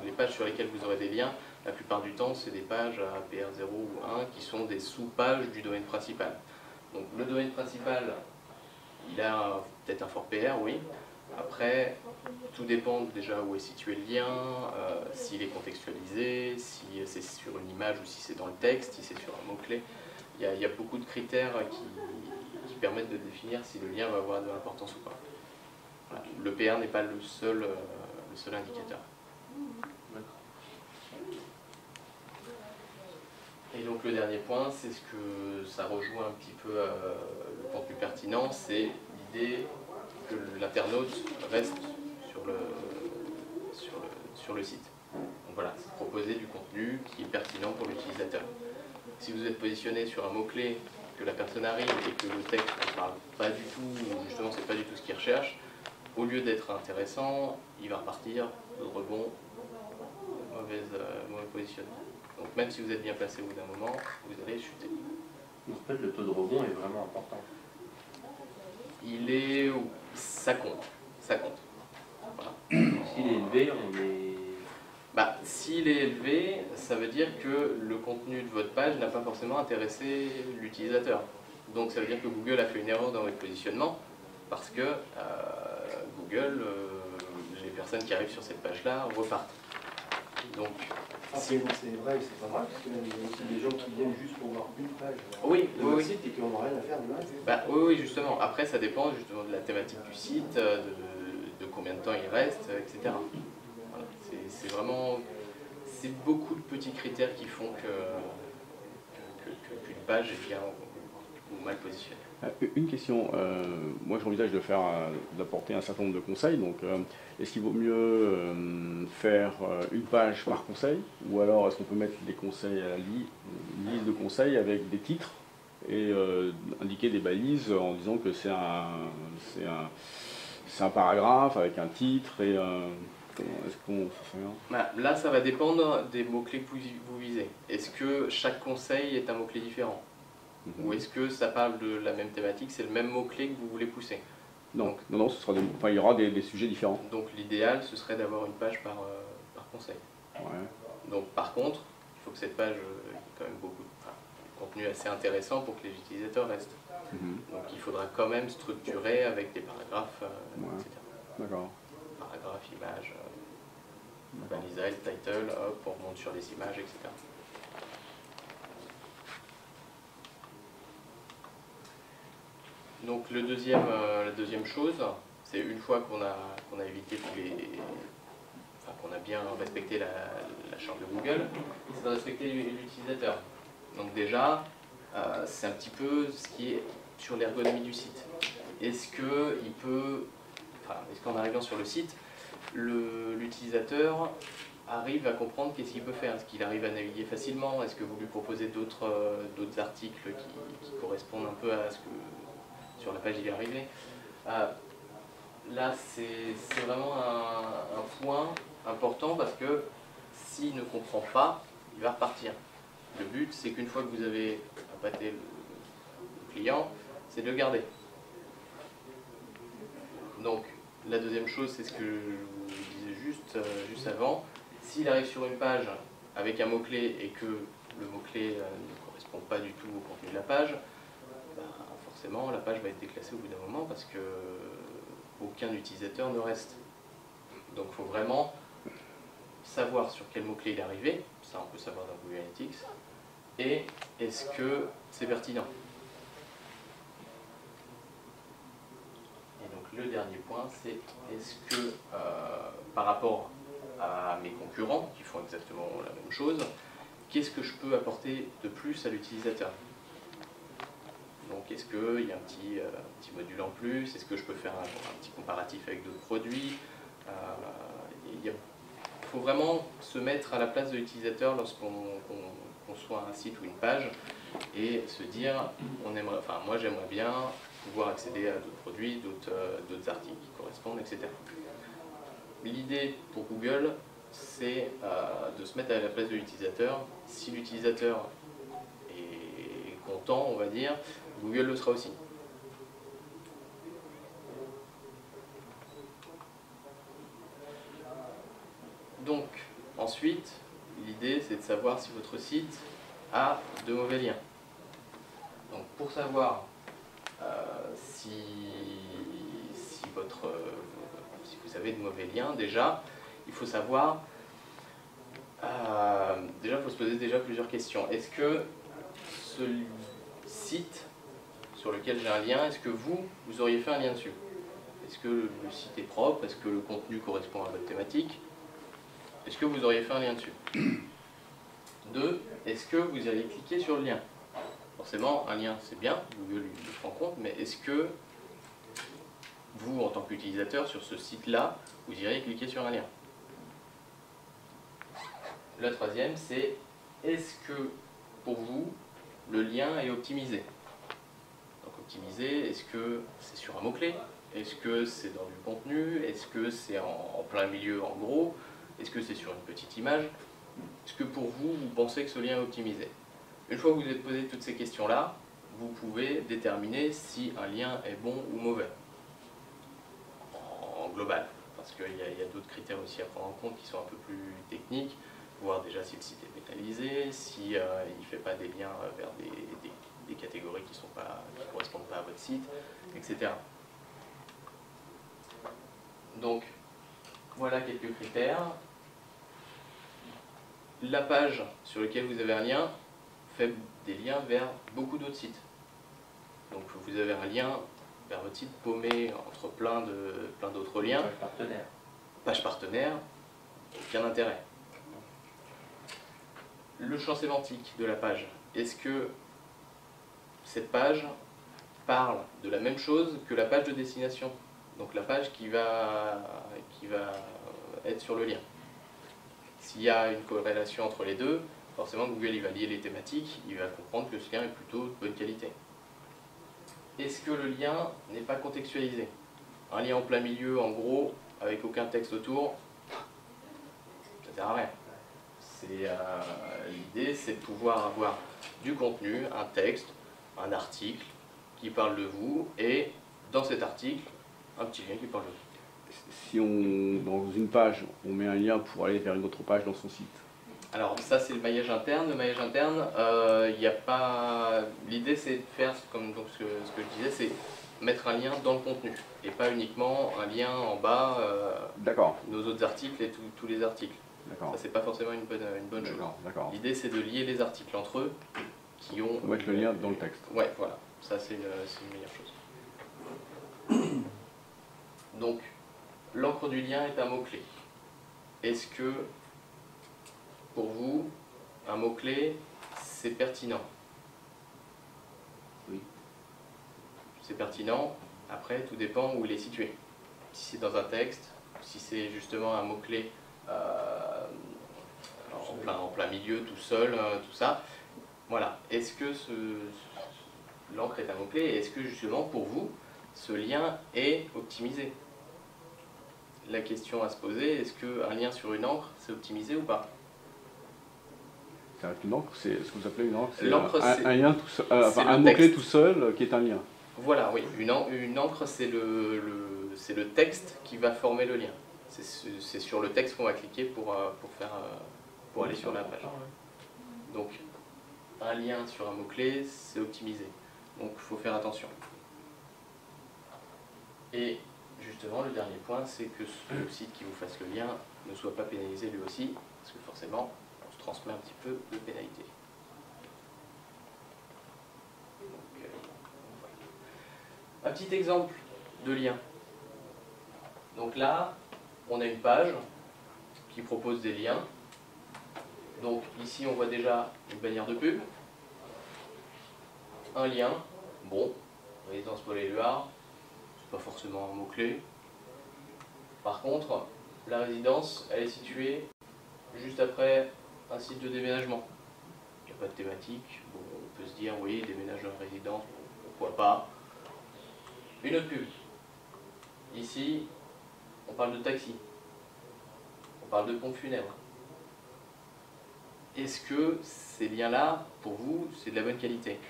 les pages sur lesquelles vous aurez des liens, la plupart du temps, c'est des pages à PR0 ou 1 qui sont des sous-pages du domaine principal. Donc le domaine principal, il a peut-être un fort PR, oui. Après, tout dépend déjà où est situé le lien, s'il est contextualisé, si c'est sur une image ou si c'est dans le texte, si c'est sur un mot-clé. Il y a beaucoup de critères qui permettent de définir si le lien va avoir de l'importance ou pas. Voilà. Le PR n'est pas le seul indicateur. Et donc le dernier point, c'est ce que ça rejoint un petit peu le contenu pertinent, c'est l'idée que l'internaute reste sur le site. Donc voilà, c'est proposer du contenu qui est pertinent pour l'utilisateur. Si vous êtes positionné sur un mot-clé, que la personne arrive et que le texte ne parle pas du tout, ou justement c'est pas du tout ce qu'il recherche, au lieu d'être intéressant, il va repartir de rebond, mauvais positionnement. Donc même si vous êtes bien placé au bout d'un moment, vous allez chuter. En fait, le taux de rebond est vraiment important. Ça compte. Voilà. S'il est élevé, s'il est élevé, ça veut dire que le contenu de votre page n'a pas forcément intéressé l'utilisateur. Donc ça veut dire que Google a fait une erreur dans votre positionnement, parce que Google, les personnes qui arrivent sur cette page-là repartent. Donc, c'est vrai et c'est pas vrai, parce qu'il y a aussi des gens qui viennent juste pour voir une page de votre site et qui n'ont rien à faire de reste. Oui, justement. Après, ça dépend justement de la thématique du site, de combien de temps il reste, etc. Voilà. C'est beaucoup de petits critères qui font qu'une page est bien ou mal positionnée. Une question, moi j'envisage d'apporter un certain nombre de conseils, donc est-ce qu'il vaut mieux faire une page par conseil, ou alors est-ce qu'on peut mettre des conseils à une liste de conseils avec des titres et indiquer des balises en disant que c'est un paragraphe avec un titre et est-ce qu'on fait Là, ça va dépendre des mots-clés que vous visez. Est-ce que chaque conseil est un mot-clé différent ? Ou est-ce que ça parle de la même thématique, c'est le même mot-clé que vous voulez pousser? Non, il y aura des sujets différents. Donc l'idéal, ce serait d'avoir une page par conseil. Ouais. Donc par contre, il faut que cette page ait quand même beaucoup de contenu assez intéressant pour que les utilisateurs restent. Donc il faudra quand même structurer avec des paragraphes, etc. D'accord. Paragraphe, image, balisage, title, hop, on remonte sur les images, etc. Donc la deuxième chose, c'est une fois qu'on a évité qu'on a bien respecté la charte de Google, c'est de respecter l'utilisateur. Donc déjà, c'est un petit peu ce qui est sur l'ergonomie du site. Est-ce qu'en arrivant sur le site, l'utilisateur arrive à comprendre qu'est-ce qu'il peut faire? Est-ce qu'il arrive à naviguer facilement? Est-ce que vous lui proposez d'autres articles qui correspondent un peu à ce que sur la page il est arrivé? Là, c'est vraiment un point important parce que s'il ne comprend pas, il va repartir. Le but, c'est qu'une fois que vous avez appâté le client, c'est de le garder. Donc, la deuxième chose, c'est ce que je vous disais juste avant. S'il arrive sur une page avec un mot-clé et que le mot-clé ne correspond pas du tout au contenu de la page, forcément, la page va être déclassée au bout d'un moment parce que aucun utilisateur ne reste. Donc il faut vraiment savoir sur quel mot-clé il est arrivé, ça on peut savoir dans Google Analytics, et est-ce que c'est pertinent. Et donc le dernier point, c'est est-ce que par rapport à mes concurrents qui font exactement la même chose, qu'est-ce que je peux apporter de plus à l'utilisateur? Donc est-ce qu'il y a un petit module en plus? Est-ce que je peux faire un petit comparatif avec d'autres produits? Il faut vraiment se mettre à la place de l'utilisateur lorsqu'on conçoit un site ou une page et se dire, moi j'aimerais bien pouvoir accéder à d'autres produits, d'autres articles qui correspondent, etc. L'idée pour Google, c'est de se mettre à la place de l'utilisateur. Si l'utilisateur est longtemps, on va dire, Google le sera aussi. Donc, ensuite, l'idée c'est de savoir si votre site a de mauvais liens. Donc, pour savoir si vous avez de mauvais liens, déjà, il faut savoir, déjà, il faut se poser déjà plusieurs questions. Est-ce que ce site sur lequel j'ai un lien, est-ce que vous auriez fait un lien dessus? Est-ce que le site est propre? Est-ce que le contenu correspond à votre thématique? Est-ce que vous auriez fait un lien dessus? 2. Est-ce que vous allez cliquer sur le lien? Forcément, un lien c'est bien, Google le prend en compte, mais est-ce que vous, en tant qu'utilisateur, sur ce site-là, vous irez cliquer sur un lien? La 3e, c'est est-ce que, pour vous, le lien est optimisé? Donc optimisé, est-ce que c'est sur un mot-clé? Est-ce que c'est dans du contenu? Est-ce que c'est en plein milieu, en gros? Est-ce que c'est sur une petite image? Est-ce que pour vous, vous pensez que ce lien est optimisé? Une fois que vous vous êtes posé toutes ces questions-là, vous pouvez déterminer si un lien est bon ou mauvais, en global, parce qu'il y a d'autres critères aussi à prendre en compte qui sont un peu plus techniques, voir déjà si le site est pénalisé, si il ne fait pas des liens vers des catégories qui ne correspondent pas à votre site, etc. Donc, voilà quelques critères. La page sur laquelle vous avez un lien fait des liens vers beaucoup d'autres sites. Donc vous avez un lien vers votre site paumé entre plein d'autres liens. Page partenaire. Page partenaire, aucun intérêt. Le champ sémantique de la page. Est-ce que cette page parle de la même chose que la page de destination? Donc la page qui va être sur le lien. S'il y a une corrélation entre les deux, forcément Google il va lier les thématiques, il va comprendre que ce lien est plutôt de bonne qualité. Est-ce que le lien n'est pas contextualisé? Un lien en plein milieu, en gros, avec aucun texte autour, ça sert à rien. L'idée c'est de pouvoir avoir du contenu, un texte, un article qui parle de vous, et dans cet article, un petit lien qui parle de vous. Si dans une page, on met un lien pour aller vers une autre page dans son site. Alors ça c'est le maillage interne. Le maillage interne, il n'y a pas. L'idée c'est de faire comme donc, ce que je disais, c'est mettre un lien dans le contenu et pas uniquement un lien en bas. D'accord. Nos autres articles et tous les articles. D'accord. Ça c'est pas forcément une bonne chose. D'accord. L'idée c'est de lier les articles entre eux qui ont. Faut mettre le lien dans le texte. Ouais, voilà. Ça c'est une meilleure chose. Donc l'encre du lien est un mot-clé. Est-ce que pour vous, un mot-clé, c'est pertinent? Oui. C'est pertinent, après tout dépend où il est situé. Si c'est dans un texte, si c'est justement un mot-clé en plein milieu, tout seul, tout ça. Voilà. Est-ce que l'encre est un mot-clé et est-ce que justement pour vous, ce lien est optimisé? La question à se poser, est-ce qu'un lien sur une encre, c'est optimisé ou pas? Une encre, c'est ce que vous appelez une encre, c'est un lien tout seul, un mot-clé tout seul qui est un lien. Voilà, oui. Une encre, c'est le texte qui va former le lien. C'est sur le texte qu'on va cliquer pour aller sur la page. Donc, un lien sur un mot-clé, c'est optimisé. Donc, il faut faire attention. Et justement, le dernier point, c'est que le site qui vous fasse le lien ne soit pas pénalisé lui aussi, parce que forcément, on se transmet un petit peu de pénalité. Donc, voilà. Un petit exemple de lien. Donc là, on a une page qui propose des liens. Donc ici, on voit déjà une bannière de pub, un lien, bon, résidence Paul-Éluard, c'est pas forcément un mot-clé. Par contre, la résidence, elle est située juste après un site de déménagement. Il n'y a pas de thématique, bon, on peut se dire, oui, déménage dans une résidence, pourquoi pas. Une autre pub. Ici, on parle de taxi, on parle de pompe funèbre. Est-ce que ces liens-là, pour vous, c'est de la bonne qualité?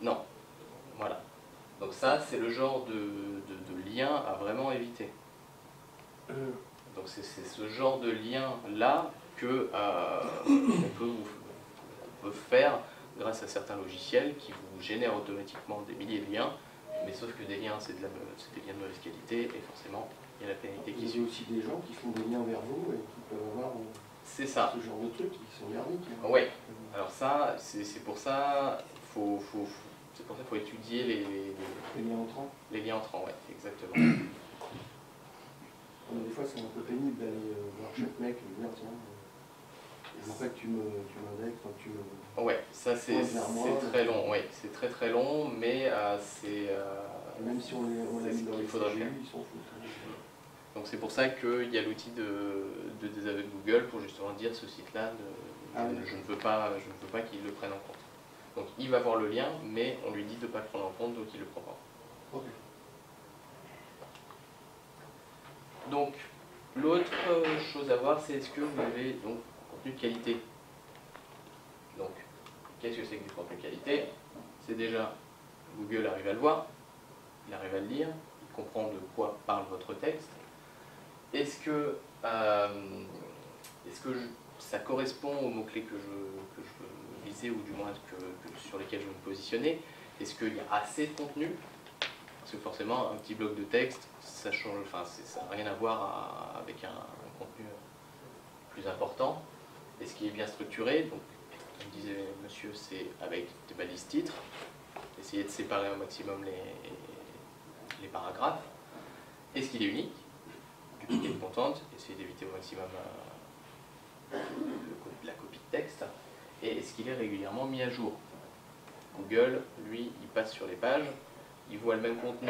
Non. Voilà. Donc ça, c'est le genre de lien à vraiment éviter. Donc c'est ce genre de lien-là que on peut faire grâce à certains logiciels qui vous génèrent automatiquement des milliers de liens, mais sauf que des liens, c'est des liens de mauvaise qualité, et forcément, il y a la pénalité qui Il y a aussi des gens qui font des liens vers vous et qui peuvent avoir c'est ça. ce genre de trucs qui sont merdiques. Oui. Alors ça, c'est pour ça, c'est pour ça qu'il faut étudier les Les liens entrants. Les liens entrants, ouais, exactement. Des fois, c'est un peu pénible d'aller voir chaque mec et lui dire tiens, je veux pas que tu m'index, quand tu me. Ouais, ça c'est très long, ouais, c'est très long, mais c'est. Même si on l'a mis dans les CGU, ils s'en foutent. Donc c'est pour ça qu'il y a l'outil de désaveu de Google pour justement dire ce site-là, je ne veux pas qu'il le prenne en compte. Donc il va voir le lien, mais on lui dit de ne pas le prendre en compte, donc il ne le prend pas. Okay. Donc l'autre chose à voir, c'est est-ce que vous avez donc contenu de qualité. Donc qu'est-ce que c'est que du contenu de qualité? C'est déjà, Google arrive à le voir, il arrive à le lire, il comprend de quoi parle votre texte. Est-ce que ça correspond aux mots-clés que je veux viser, ou du moins sur lesquels je veux me positionner? Est-ce qu'il y a assez de contenu? Parce que forcément, un petit bloc de texte, ça change, enfin, ça n'a rien à voir avec un contenu plus important. Est-ce qu'il est bien structuré? Donc, comme disait monsieur, c'est avec des balises titres. Essayer de séparer au maximum les paragraphes. Est-ce qu'il est unique? Duplicate content, essayer d'éviter au maximum la copie de texte. Et est-ce qu'il est régulièrement mis à jour? Google, lui, il passe sur les pages, il voit le même contenu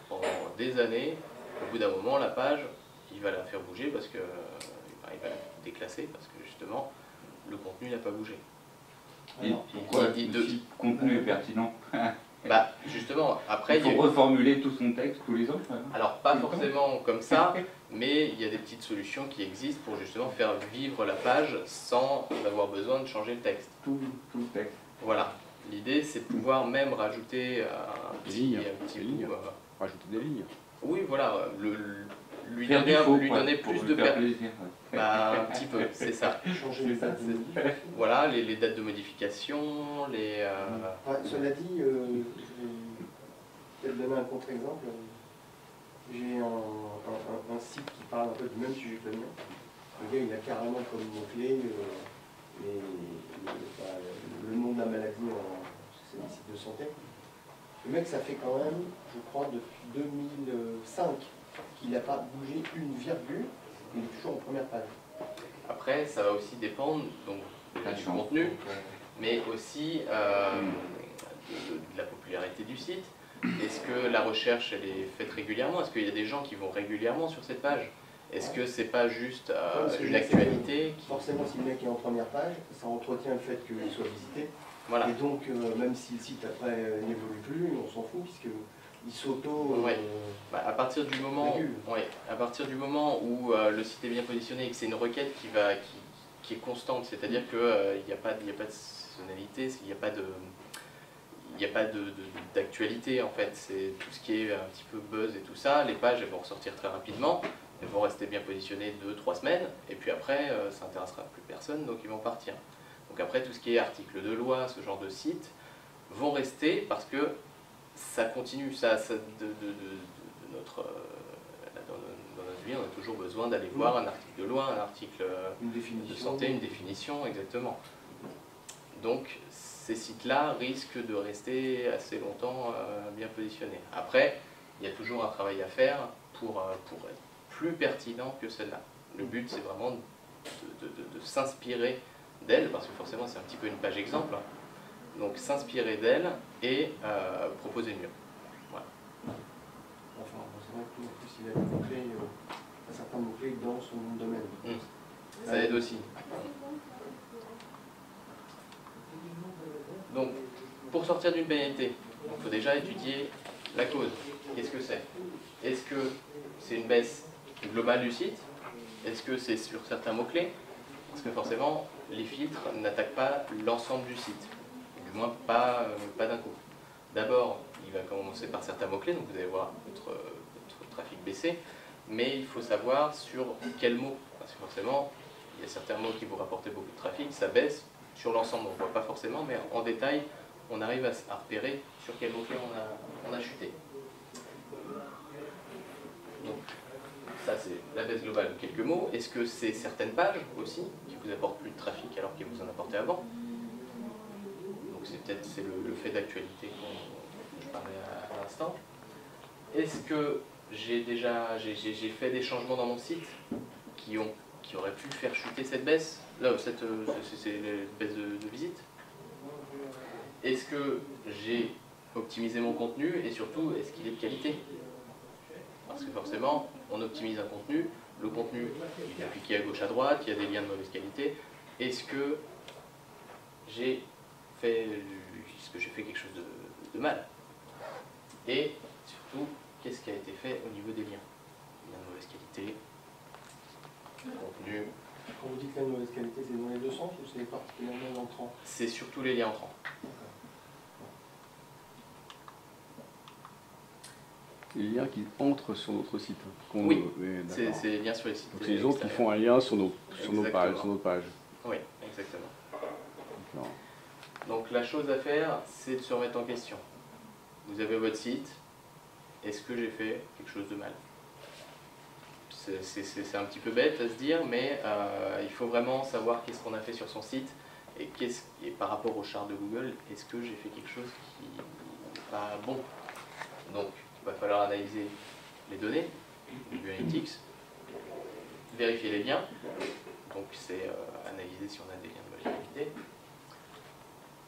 pendant des années. Au bout d'un moment, la page, il va la faire bouger parce que il va la déclasser parce que justement, le contenu n'a pas bougé. Et pourquoi le contenu est pertinent? Bah justement, après il faut reformuler tout son texte tous les ans. Alors pas forcément comme ça, mais il y a des petites solutions qui existent pour justement faire vivre la page sans avoir besoin de changer le texte. Tout le texte. Voilà. L'idée c'est de pouvoir même rajouter un petit bout. Rajouter des lignes. Oui, voilà. Lui faire donner plus de plaisir. Bah, un petit peu, c'est ça. Changer les dates de modification. Voilà, les dates de modification, les... Cela dit, je vais peut-être donner un contre-exemple. J'ai un site qui parle un peu du même sujet que le mien. Le gars, il a carrément comme mot-clé le nom de la maladie, c'est des sites de santé. Le mec, ça fait quand même, je crois, depuis 2005 qu'il n'a pas bougé une virgule. Il est toujours en première page. Après, ça va aussi dépendre donc, du contenu, mais aussi de la popularité du site. Est-ce que la recherche elle est faite régulièrement? Est-ce qu'il y a des gens qui vont régulièrement sur cette page? Est-ce que c'est pas juste une actualité Forcément, si le mec est en première page, ça entretient le fait qu'il soit visité. Voilà. Et donc, même si le site après n'évolue plus, on s'en fout, puisqu'il s'auto... à partir du moment où le site est bien positionné et que c'est une requête qui est constante, c'est-à-dire qu'il n'y a pas de saisonnalité, il n'y a pas d'actualité en fait, c'est tout ce qui est un petit peu buzz et tout ça, les pages elles vont ressortir très rapidement, elles vont rester bien positionnées 2-3 semaines, et puis après ça n'intéressera plus personne, donc ils vont partir. Donc après tout ce qui est article de loi, ce genre de sites, vont rester parce que ça continue, dans notre vie, on a toujours besoin d'aller voir un article de loi, un article de santé, une définition, exactement. Donc ces sites-là risquent de rester assez longtemps bien positionnés. Après, il y a toujours un travail à faire pour être plus pertinent que celle-là. Le but, c'est vraiment de s'inspirer d'elle, parce que forcément, c'est un petit peu une page exemple. Donc s'inspirer d'elle et proposer mieux. Voilà. Enfin, c'est vrai que en plus, il a des mots-clés, un certain mot-clé dans son domaine. Ça aide aussi. Donc, pour sortir d'une pénalité, il faut déjà étudier la cause. Qu'est-ce que c'est? Est-ce que c'est une baisse globale du site? Est-ce que c'est sur certains mots-clés? Parce que forcément, les filtres n'attaquent pas l'ensemble du site. Du moins, pas d'un coup. D'abord, il va commencer par certains mots-clés, donc vous allez voir votre trafic baisser, mais il faut savoir sur quels mots, parce que forcément, il y a certains mots qui vous rapportaient beaucoup de trafic, ça baisse. Sur l'ensemble, on ne voit pas forcément, mais en détail, on arrive à repérer sur quels mots-clés on a chuté. Donc, ça c'est la baisse globale de quelques mots. Est-ce que c'est certaines pages aussi qui vous apportent plus de trafic alors qu'elles vous en apportaient avant? Donc c'est peut-être le fait d'actualité dont je parlais à l'instant. Est-ce que j'ai fait des changements dans mon site qui auraient pu faire chuter cette baisse, c'est les baisses de visite? Est-ce que j'ai optimisé mon contenu et surtout, est-ce qu'il est de qualité? Parce que forcément, on optimise un contenu, le contenu il est appliqué à gauche à droite, il y a des liens de mauvaise qualité. Est-ce que j'ai fait quelque chose de mal? Et surtout, qu'est-ce qui a été fait au niveau des liens? Liens de mauvaise qualité, contenu. Quand vous dites liens de mauvaise qualité, c'est dans les deux sens ou c'est particulièrement entrant? C'est surtout les liens entrants. Les liens qui entrent sur notre site. Oui, c'est les liens sur les sites. Donc c'est les autres qui font un lien sur nos pages. Oui, exactement. Donc la chose à faire, c'est de se remettre en question. Vous avez votre site, est-ce que j'ai fait quelque chose de mal? C'est un petit peu bête à se dire, mais il faut vraiment savoir qu'est-ce qu'on a fait sur son site et par rapport au chart de Google, est-ce que j'ai fait quelque chose qui n'est pas bon? Donc, il va falloir analyser les données, Google Analytics, vérifier les liens, donc c'est analyser si on a des liens de mauvaise qualité.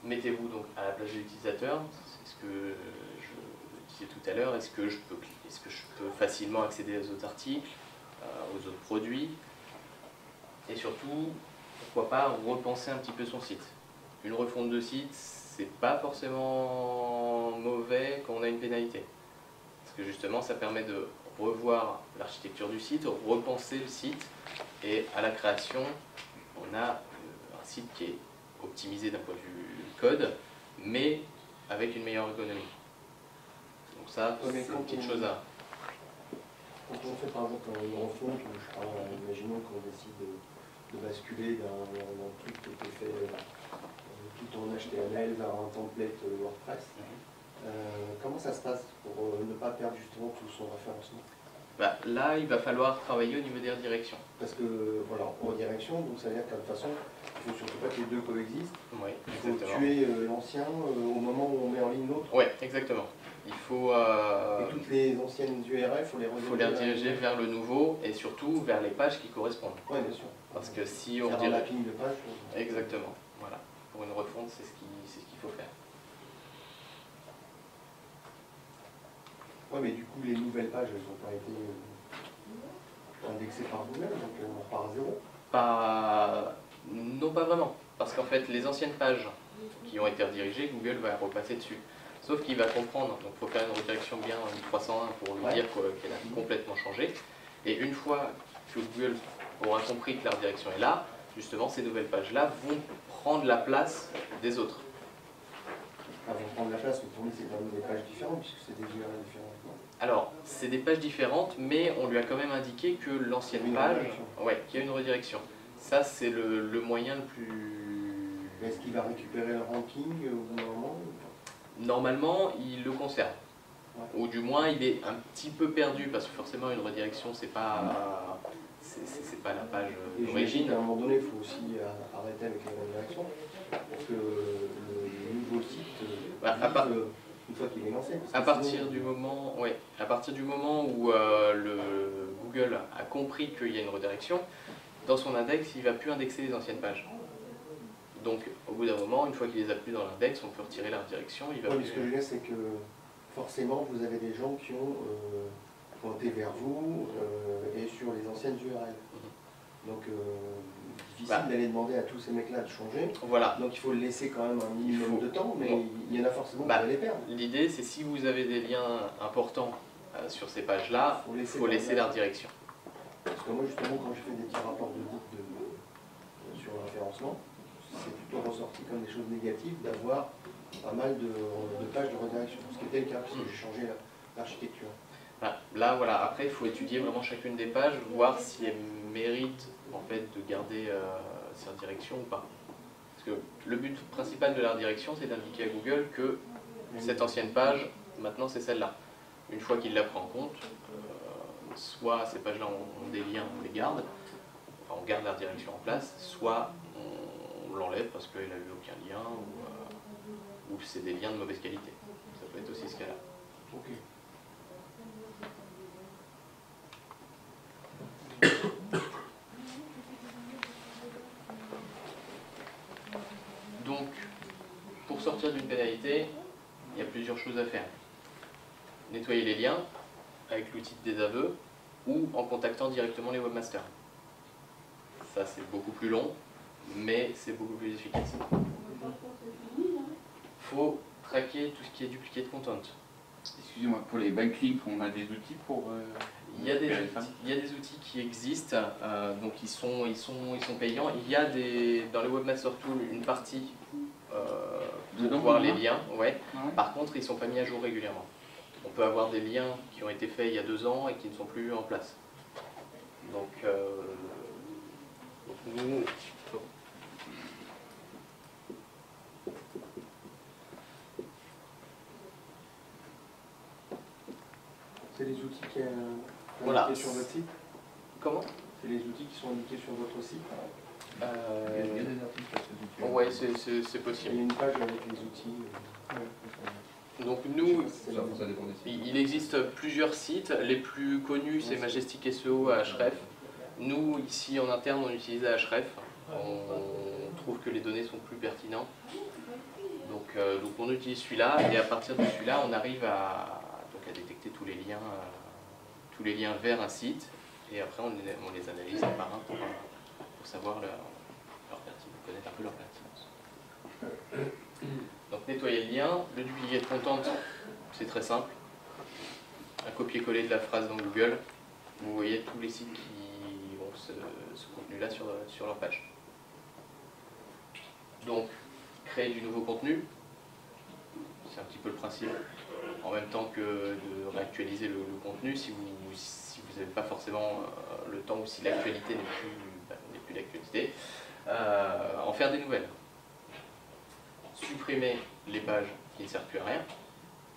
Mettez-vous donc à la place de l'utilisateur, c'est ce que je disais tout à l'heure, est-ce que je peux facilement accéder aux autres articles, aux autres produits, et surtout, pourquoi pas repenser un petit peu son site. Une refonte de site, c'est pas forcément mauvais quand on a une pénalité. Parce que justement, ça permet de revoir l'architecture du site, repenser le site, et à la création, on a un site qui est optimisé d'un point de vue code, mais avec une meilleure ergonomie. Donc ça, c'est une petite chose à... Quand on fait par exemple une refonte, imaginons qu'on décide de basculer d'un truc qui était fait tout en HTML vers un template WordPress, comment ça se passe pour ne pas perdre justement tout son référencement? Là, il va falloir travailler au niveau des redirections. Parce que, voilà, en redirection, donc ça veut dire qu'à toute façon, il ne faut surtout pas que les deux coexistent. Oui, il faut tuer l'ancien au moment où on met en ligne l'autre. Oui, exactement. Il faut... Et toutes les anciennes URL, il faut les rediriger vers le nouveau et surtout vers les pages qui correspondent. Oui, bien sûr. Parce que si on redirige... un mapping de page. Exactement. Voilà. Pour une refonte, c'est ce qu'il faut faire. Oui, mais du coup, les nouvelles pages, elles n'ont pas été indexées par Google, donc on repart à zéro. Non, pas vraiment. Parce qu'en fait, les anciennes pages qui ont été redirigées, Google va repasser dessus. Sauf qu'il va comprendre, donc il faut faire une redirection bien 301 pour lui dire qu'elle a complètement changé. Et une fois que Google aura compris que la redirection est là, justement, ces nouvelles pages-là vont prendre la place des autres. Vont prendre la place, mais pour lui, c'est quand même des pages différentes, puisque c'est des URL différentes. Alors, c'est des pages différentes, mais on lui a quand même indiqué que l'ancienne page, qu'il y a une redirection. Ça, c'est le moyen le plus... Est-ce qu'il va récupérer le ranking au moment? Normalement, il le conserve. Ou du moins, il est un petit peu perdu, parce que forcément, une redirection, c'est pas la page d'origine. À un moment donné, il faut aussi arrêter avec les redirections, pour que le nouveau site une fois qu'il est lancé. À partir du moment où Google a compris qu'il y a une redirection, dans son index, il ne va plus indexer les anciennes pages. Donc, au bout d'un moment, une fois qu'il les a plus dans l'index, on peut retirer la redirection. Ce que je veux dire, c'est que forcément, vous avez des gens qui ont pointé vers vous et sur les anciennes URL. Donc, difficile d'aller demander à tous ces mecs-là de changer. Voilà. Donc, il faut le laisser quand même un minimum de temps, mais il y en a forcément qui vont les perdre. L'idée, c'est si vous avez des liens importants sur ces pages-là, il faut laisser la redirection. Parce que moi, justement, quand je fais des petits rapports d'audit sur le référencement, c'est plutôt ressorti comme des choses négatives d'avoir pas mal de pages de redirection, ce qui était le cas, parce que j'ai changé l'architecture. Là, voilà, après, il faut étudier vraiment chacune des pages, voir si elles méritent en fait, de garder ces redirections ou pas. Parce que le but principal de la redirection, c'est d'indiquer à Google que cette ancienne page, maintenant, c'est celle-là. Une fois qu'il la prend en compte, soit ces pages-là ont des liens, on les garde, enfin, on garde la redirection en place, soit on l'enlève parce qu'elle n'a eu aucun lien ou c'est des liens de mauvaise qualité. Ça peut être aussi ce cas-là. Ok. Donc, pour sortir d'une pénalité, il y a plusieurs choses à faire. Nettoyer les liens avec l'outil de désaveu ou en contactant directement les webmasters. Ça, c'est beaucoup plus long, mais c'est beaucoup plus efficace. Il faut traquer tout ce qui est duplicated content. Excusez-moi, pour les backlinks, on a des outils pour... Il y a des outils qui existent, donc ils sont payants. Il y a dans les Webmaster Tools une partie pour voir les liens. Ouais. Par contre, ils ne sont pas mis à jour régulièrement. On peut avoir des liens qui ont été faits il y a 2 ans et qui ne sont plus en place. Donc nous... C'est les outils qui sont Voilà. indiqués sur votre site? Comment? C'est les outils qui sont indiqués sur votre site? Il y a des articles à ces outils. Ouais, c'est possible. Il y a une page avec les outils. Donc nous, Ça dépend des sites. il existe plusieurs sites. Les plus connus, c'est Majestic SEO à Ahref. Nous, ici en interne, on utilise Ahref. On trouve que les données sont plus pertinentes. Donc on utilise celui-là et à partir de celui-là, on arrive à détecter tous les liens vers un site. Et après, on les analyse un par un pour savoir leur pertinence, connaître un peu leur pertinence. Donc nettoyer le lien, le duplicate content, c'est très simple. Un copier-coller de la phrase dans Google, vous voyez tous les sites qui ont ce contenu-là sur leur page. Donc, créer du nouveau contenu, c'est un petit peu le principe. En même temps que de réactualiser le contenu, si vous n'avez pas forcément le temps ou si l'actualité n'est plus d'actualité, en faire des nouvelles. Supprimer les pages qui ne servent plus à rien,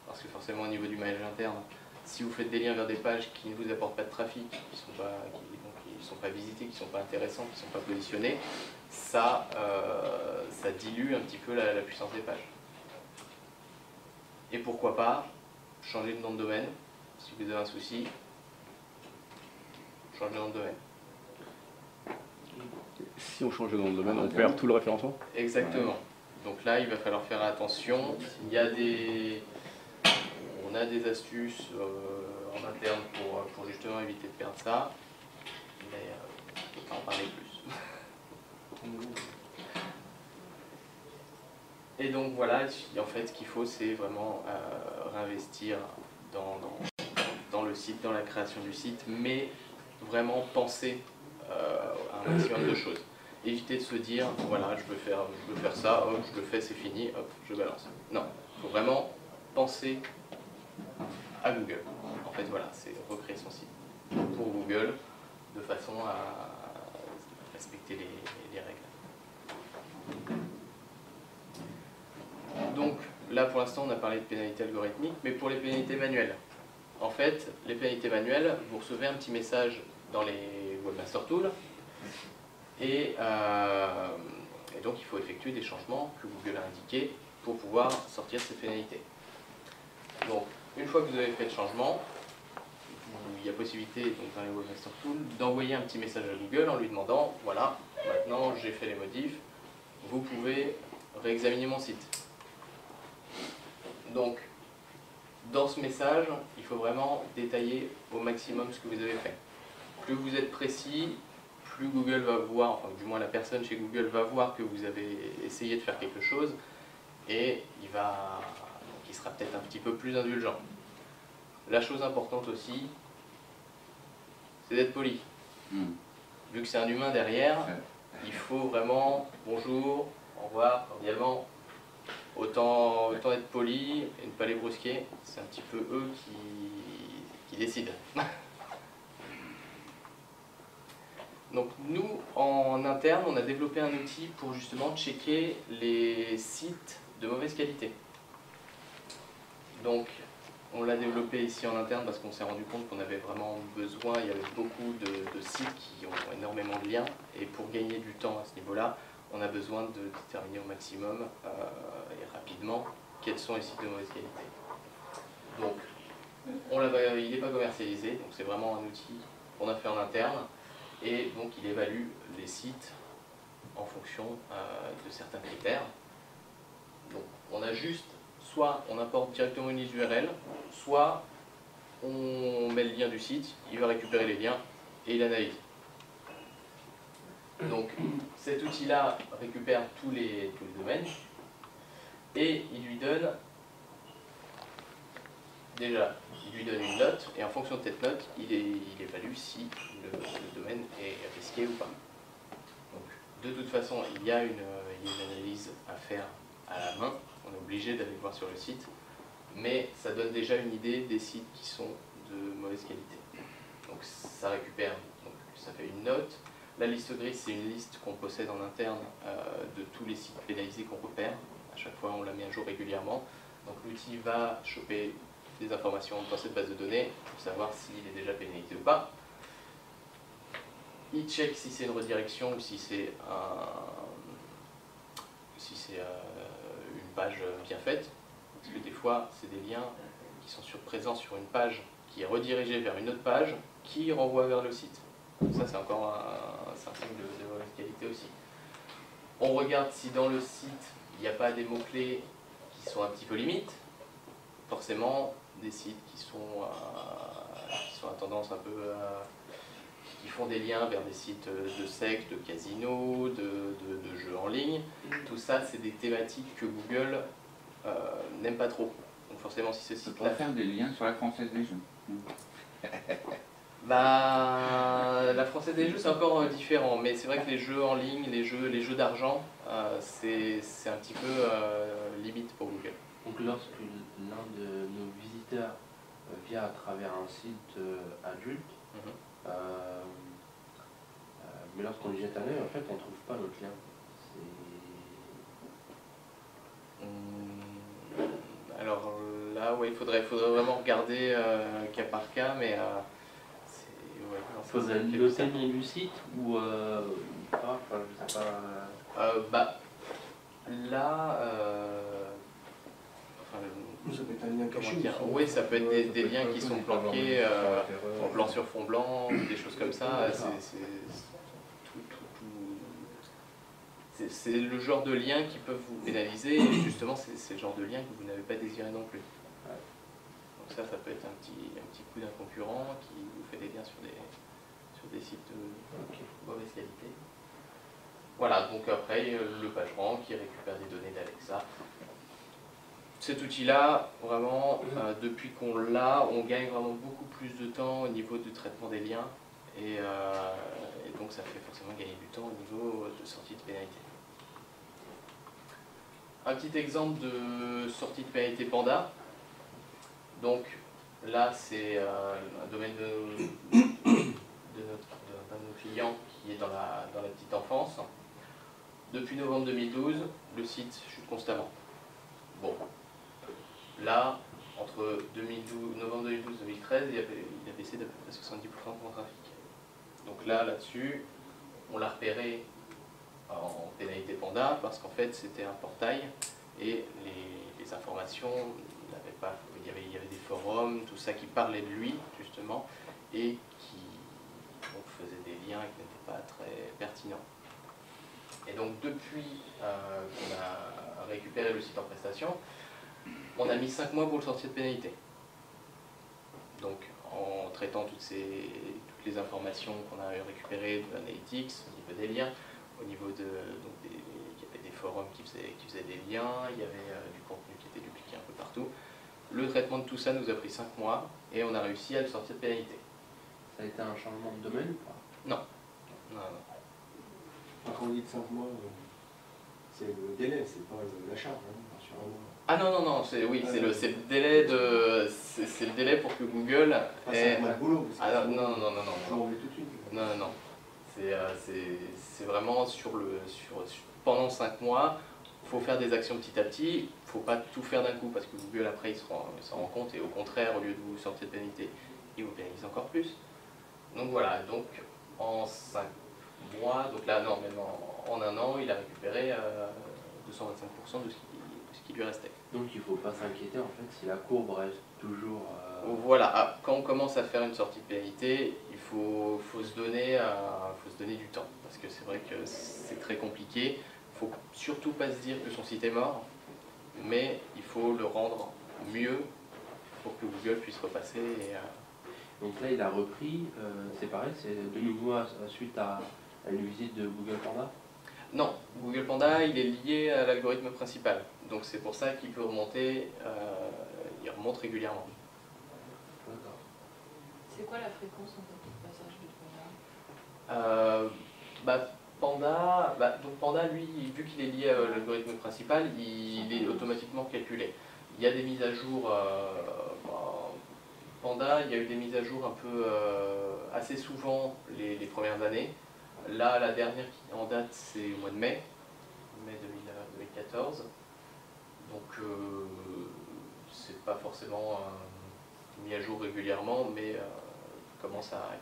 parce que forcément au niveau du maillage interne, si vous faites des liens vers des pages qui ne vous apportent pas de trafic, qui ne sont pas visitées, qui ne sont pas intéressantes, qui ne sont pas positionnées, ça dilue un petit peu la puissance des pages. Et pourquoi pas changer de nom de domaine, si vous avez un souci, changez de nom de domaine. Si on change de nom de domaine, on perd tout le référencement? Exactement. Donc là, il va falloir faire attention. On a des astuces en interne pour justement éviter de perdre ça, mais je ne peux pas en parler plus. Et donc voilà, en fait, ce qu'il faut, c'est vraiment réinvestir dans le site, dans la création du site, mais vraiment penser à un maximum de choses. Éviter de se dire, voilà, je veux faire ça, hop, je le fais, c'est fini, hop, je balance. Non, il faut vraiment penser à Google. En fait, voilà, c'est recréer son site pour Google de façon à respecter les règles. Donc, là, pour l'instant, on a parlé de pénalités algorithmiques, mais pour les pénalités manuelles. En fait, les pénalités manuelles, vous recevez un petit message dans les Webmaster Tools, et donc il faut effectuer des changements que Google a indiqués pour pouvoir sortir ces pénalités. Donc, une fois que vous avez fait le changement, il y a possibilité donc, dans les Webmaster Tools d'envoyer un petit message à Google en lui demandant, voilà, maintenant j'ai fait les modifs, vous pouvez réexaminer mon site. Donc, dans ce message, il faut vraiment détailler au maximum ce que vous avez fait. Plus vous êtes précis, plus Google va voir, enfin du moins la personne chez Google va voir que vous avez essayé de faire quelque chose et il sera peut-être un petit peu plus indulgent. La chose importante aussi, c'est d'être poli. Vu que c'est un humain derrière, il faut vraiment, bonjour, au revoir, cordialement. Autant être poli et ne pas les brusquer, c'est un petit peu eux qui décident. Donc nous, en interne, on a développé un outil pour justement checker les sites de mauvaise qualité. Donc on l'a développé ici en interne parce qu'on s'est rendu compte qu'on avait vraiment besoin, il y avait beaucoup de sites qui ont énormément de liens, et pour gagner du temps à ce niveau-là, on a besoin de déterminer au maximum et rapidement quels sont les sites de mauvaise qualité. Donc il n'est pas commercialisé, donc c'est vraiment un outil qu'on a fait en interne, et donc il évalue les sites en fonction de certains critères. Donc on a juste, soit on importe directement une liste URL, soit on met le lien du site, il va récupérer les liens et il analyse. Donc cet outil-là récupère tous les domaines et il lui donne une note, et en fonction de cette note, il évalue si le domaine est risqué ou pas. Donc de toute façon, il y a une analyse à faire à la main, on est obligé d'aller voir sur le site, mais ça donne déjà une idée des sites qui sont de mauvaise qualité. Donc ça récupère, donc ça fait une note. La liste grise, c'est une liste qu'on possède en interne de tous les sites pénalisés qu'on repère. À chaque fois, on la met à jour régulièrement. Donc l'outil va choper des informations dans cette base de données pour savoir s'il est déjà pénalisé ou pas. Il check si c'est une redirection ou si c'est une page bien faite. Parce que des fois, c'est des liens qui sont présents sur une page qui est redirigée vers une autre page qui renvoie vers le site. Donc ça, c'est encore un signe de mauvaise qualité aussi. On regarde si dans le site, il n'y a pas des mots-clés qui sont un petit peu limites. Forcément, des sites qui sont à tendance un peu... qui font des liens vers des sites de sexe, de casino, de jeux en ligne. Tout ça, c'est des thématiques que Google n'aime pas trop. Donc forcément, si ce site-là... On peut faire des liens sur la Française des Jeux. Bah, la Française des Jeux, c'est encore différent, mais c'est vrai que les jeux en ligne, les jeux d'argent, c'est un petit peu limite pour Google. Donc lorsque l'un de nos visiteurs vient à travers un site adulte, mais lorsqu'on y jette un œil, en fait, on ne trouve pas notre lien. Alors là, ouais, il faudrait vraiment regarder cas par cas, mais il faudrait noter le nom du site ou pas, enfin, je sais pas. Bah, là, Ça peut être un lien caché. oui, ça peut être des liens qui sont planqués en blanc sur fond blanc, des choses comme ça. C'est le genre de lien qui peuvent vous pénaliser, et justement, c'est le genre de lien que vous n'avez pas désiré non plus. Donc ça peut être un petit coup d'un concurrent qui vous fait des liens sur des sites de mauvaise qualité. Voilà, donc après, le PageRank qui récupère des données d'Alexa. Cet outil-là, vraiment, depuis qu'on l'a, on gagne vraiment beaucoup plus de temps au niveau du traitement des liens, et donc ça fait forcément gagner du temps au niveau de sortie de pénalité. Un petit exemple de sortie de pénalité Panda. Donc là, c'est un domaine d'un de nos clients qui est dans la petite enfance. Depuis novembre 2012, le site chute constamment. Bon, là, entre novembre 2012 et 2013, il a baissé d'à peu près 70% de mon trafic. Donc là-dessus, on l'a repéré en pénalité Panda parce qu'en fait, c'était un portail et les informations n'avaient pas... Il y avait des forums, tout ça qui parlait de lui, justement, et qui faisaient des liens qui n'étaient pas très pertinents. Et donc, depuis qu'on a récupéré le site en prestation, on a mis 5 mois pour le sortir de pénalité. Donc, en traitant toutes les informations qu'on a récupérées de l'analytics, au niveau des liens, au niveau il y avait des forums qui faisaient des liens, il y avait du contenu qui était dupliqué un peu partout. Le traitement de tout ça nous a pris 5 mois et on a réussi à le sortir de pénalité. Ça a été un changement de domaine ou pas? Non. Quand on dit de 5 mois, c'est le délai, c'est pas la charge, hein, sur un mois. Ah non, non, non, c'est oui, c'est le délai c'est le délai pour que Google C'est un boulot. Ah non, non, non, non, Je non. m'en vais tout de suite. Non, non, non. C'est vraiment pendant 5 mois, il faut faire des actions petit à petit, il ne faut pas tout faire d'un coup parce que Google après il s'en rend compte et au contraire, au lieu de vous sortir de pénalité, il vous pénalise encore plus. Donc voilà, donc en 5 mois, donc là non, même en un an, il a récupéré 225% de ce qui lui restait. Donc il ne faut pas s'inquiéter en fait si la courbe reste toujours... Voilà, quand on commence à faire une sortie de pénalité, il faut se donner du temps. Parce que c'est vrai que c'est très compliqué. Il ne faut surtout pas se dire que son site est mort, mais il faut le rendre mieux pour que Google puisse repasser. Donc là il a repris, c'est pareil, c'est de nouveau suite à une visite de Google Panda? Non, Google Panda il est lié à l'algorithme principal. Donc c'est pour ça qu'il peut remonter, il remonte régulièrement. C'est quoi la fréquence en fait de passage de Panda? Donc Panda, lui, vu qu'il est lié à l'algorithme principal, il est automatiquement calculé. Il y a des mises à jour, Panda, il y a eu des mises à jour un peu assez souvent les premières années. Là, la dernière qui en date, c'est au mois de mai 2014. Donc, c'est pas forcément mis à jour régulièrement, mais il commence à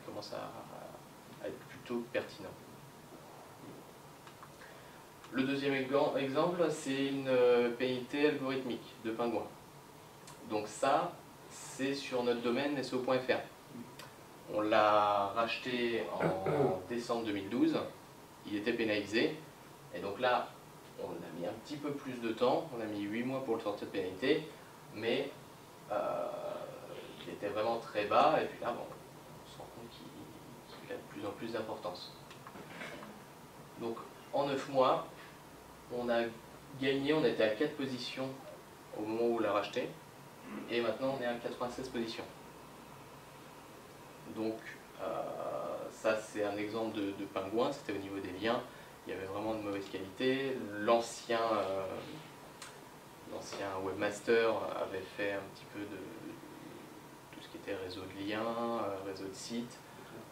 être plutôt pertinent. Le deuxième exemple, c'est une pénalité algorithmique de Pingouin. Donc ça, c'est sur notre domaine SEO.fr. On l'a racheté en décembre 2012, il était pénalisé, et donc là, on a mis un petit peu plus de temps, on a mis 8 mois pour le sortir de pénalité, mais il était vraiment très bas, et puis là, bon, on se rend compte qu'il a de plus en plus d'importance. Donc en 9 mois, on a gagné, on était à 4 positions au moment où on l'a racheté, et maintenant on est à 96 positions. Donc ça c'est un exemple de Pingouin, c'était au niveau des liens, il y avait vraiment de mauvaise qualité. L'ancien webmaster avait fait un petit peu de tout ce qui était réseau de liens, réseau de sites,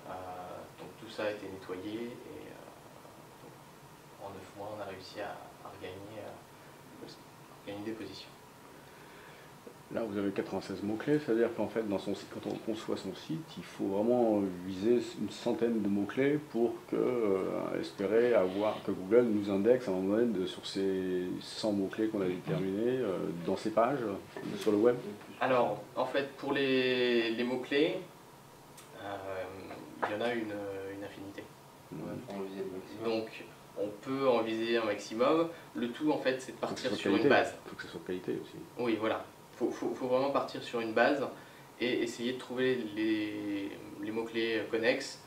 donc tout ça a été nettoyé et en 9 mois on a réussi à regagner des positions. Là, vous avez 96 mots-clés, c'est-à-dire qu'en fait, quand on conçoit son site, il faut vraiment viser une centaine de mots-clés pour espérer que Google nous indexe à un moment donné sur ces 100 mots-clés qu'on a déterminés dans ces pages sur le web. Alors, en fait, pour les mots-clés, il y en a une infinité. Donc, on peut en viser un maximum. Le tout, en fait, c'est de partir sur une base. Il faut que ce soit de qualité aussi. Oui, voilà. Il faut vraiment partir sur une base et essayer de trouver les mots-clés connexes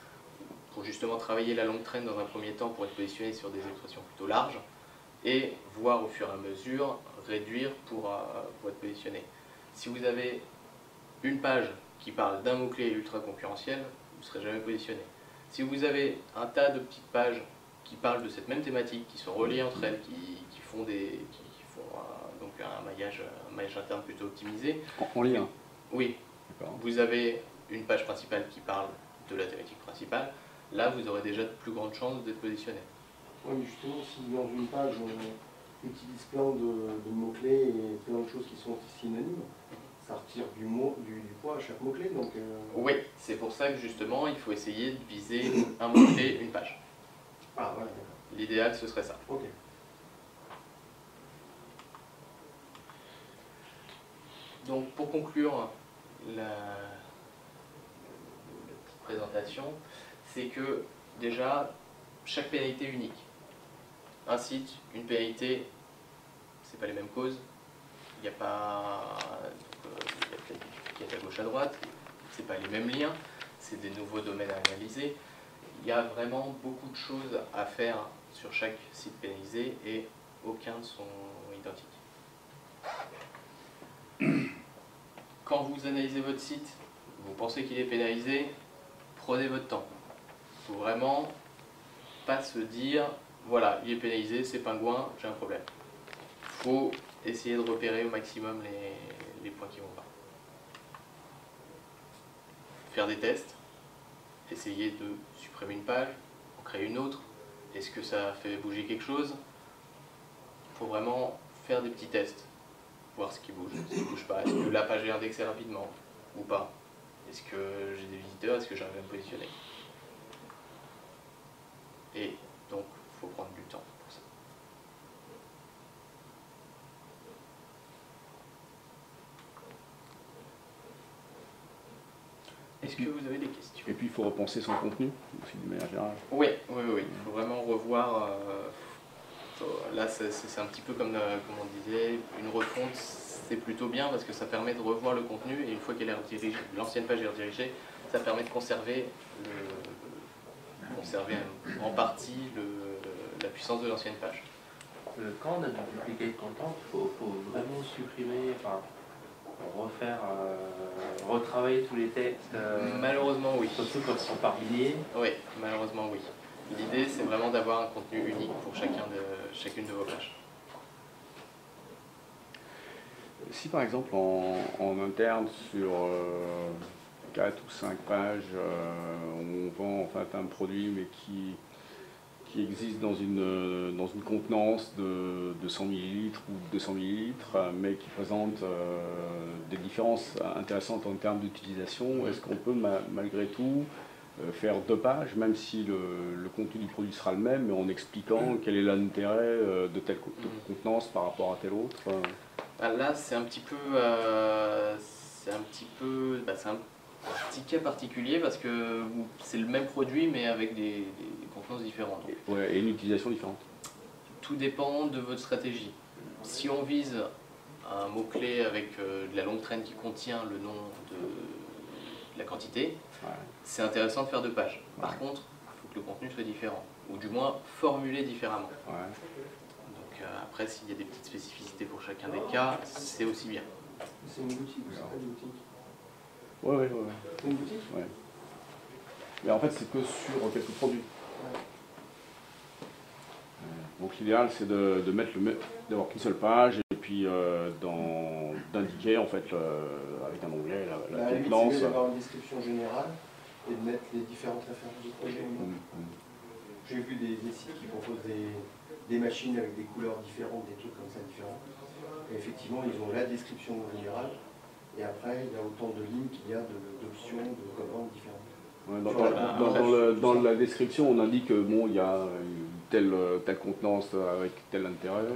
pour justement travailler la longue traîne dans un premier temps pour être positionné sur des expressions plutôt larges et voir au fur et à mesure réduire pour être positionné. Si vous avez une page qui parle d'un mot-clé ultra concurrentiel, vous ne serez jamais positionné. Si vous avez un tas de petites pages qui parlent de cette même thématique, qui sont reliées entre elles, qui font donc un maillage interne plutôt optimisé. En lien. Oui. Vous avez une page principale qui parle de la thématique principale. Là, vous aurez déjà de plus grandes chances d'être positionné. Oui, mais justement, si dans une page on utilise plein de mots-clés et plein de choses qui sont synonymes, ça retire du poids à chaque mot-clé. Oui, c'est pour ça que justement, il faut essayer de viser un mot-clé, une page. Ah, voilà. L'idéal, ce serait ça. Ok. Donc pour conclure la petite présentation, c'est que déjà chaque pénalité est unique. Un site, une pénalité, c'est pas les mêmes causes. Il n'y a pas il y a peut-être des duplicates à gauche à droite, c'est pas les mêmes liens, c'est des nouveaux domaines à analyser. Il y a vraiment beaucoup de choses à faire sur chaque site pénalisé et aucun ne sont identiques. Quand vous analysez votre site, vous pensez qu'il est pénalisé, prenez votre temps. Il ne faut vraiment pas se dire voilà, il est pénalisé, c'est pingouin, j'ai un problème. Il faut essayer de repérer au maximum les points qui vont pas. Faire des tests, essayer de supprimer une page, en créer une autre. Est-ce que ça fait bouger quelque chose? Il faut vraiment faire des petits tests, voir ce qui bouge, ce qui ne bouge pas. Est-ce que la page est indexée rapidement ou pas? Est-ce que j'ai des visiteurs? Est-ce que j'arrive à me positionner? Et donc, il faut prendre du temps pour ça. Est-ce que vous avez des questions? Et puis il faut repenser son contenu, aussi de manière générale. Oui. Il faut vraiment revoir. Là, c'est un petit peu comme on disait, une refonte, c'est plutôt bien parce que ça permet de revoir le contenu et une fois qu'elle est redirigée, l'ancienne page est redirigée, ça permet de conserver en partie la puissance de l'ancienne page. Quand on a dupliqué de content, il faut vraiment supprimer, enfin, retravailler tous les textes. Malheureusement, oui. Surtout quand ils sont par milliers. Oui, malheureusement, oui. L'idée, c'est vraiment d'avoir un contenu unique pour chacune de vos pages. Si par exemple en interne sur 4 ou 5 pages, on vend en fait un produit mais qui existe dans une contenance de 100 ml ou 200 ml, mais qui présente des différences intéressantes en termes d'utilisation, est-ce qu'on peut malgré tout faire 2 pages, même si le contenu du produit sera le même, mais en expliquant quel est l'intérêt de telle contenance par rapport à telle autre? Là, c'est un petit cas particulier parce que c'est le même produit mais avec des contenances différentes. Ouais, et une utilisation différente. Tout dépend de votre stratégie. Si on vise un mot-clé avec de la longue traîne qui contient le nom de la quantité, Ouais. c'est intéressant de faire 2 pages. Par contre, il faut que le contenu soit différent, ou du moins formulé différemment. Ouais. Donc après, s'il y a des petites spécificités pour chacun des cas, c'est aussi bien. C'est une boutique, c'est pas une boutique. Ouais. C'est une boutique? Ouais. Mais en fait, c'est que sur quelques produits. Ouais. Donc l'idéal, c'est d'avoir qu'une seule page et puis d'indiquer en fait avec un onglet la À la limite, contenance. c'est mieux d'avoir une description générale et de mettre les différentes références du projet. J'ai vu des sites qui proposent des machines avec des couleurs différentes, des trucs comme ça différents. Et effectivement, ils ont la description générale et après, il y a autant de lignes qu'il y a d'options, de commandes différentes. Ouais, dans la description, on indique que bon, il y a telle contenance avec tel intérêt,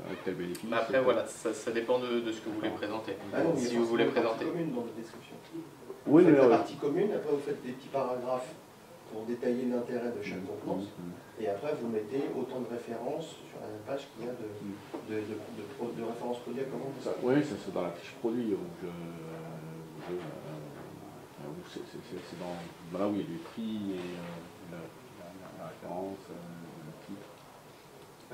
avec tel bénéfice. Après, voilà, ça dépend de ce que vous voulez présenter. Ah non, si vous voulez présenter. Commune dans la description. Oui, Vous mais faites la partie commune, après vous faites des petits paragraphes pour détailler l'intérêt de chaque contenance. Et après, vous mettez autant de références sur la même page qu'il y a de références produits à commander. Oui, c'est dans la fiche produit. C'est dans là où il y a les prix et la référence, le titre.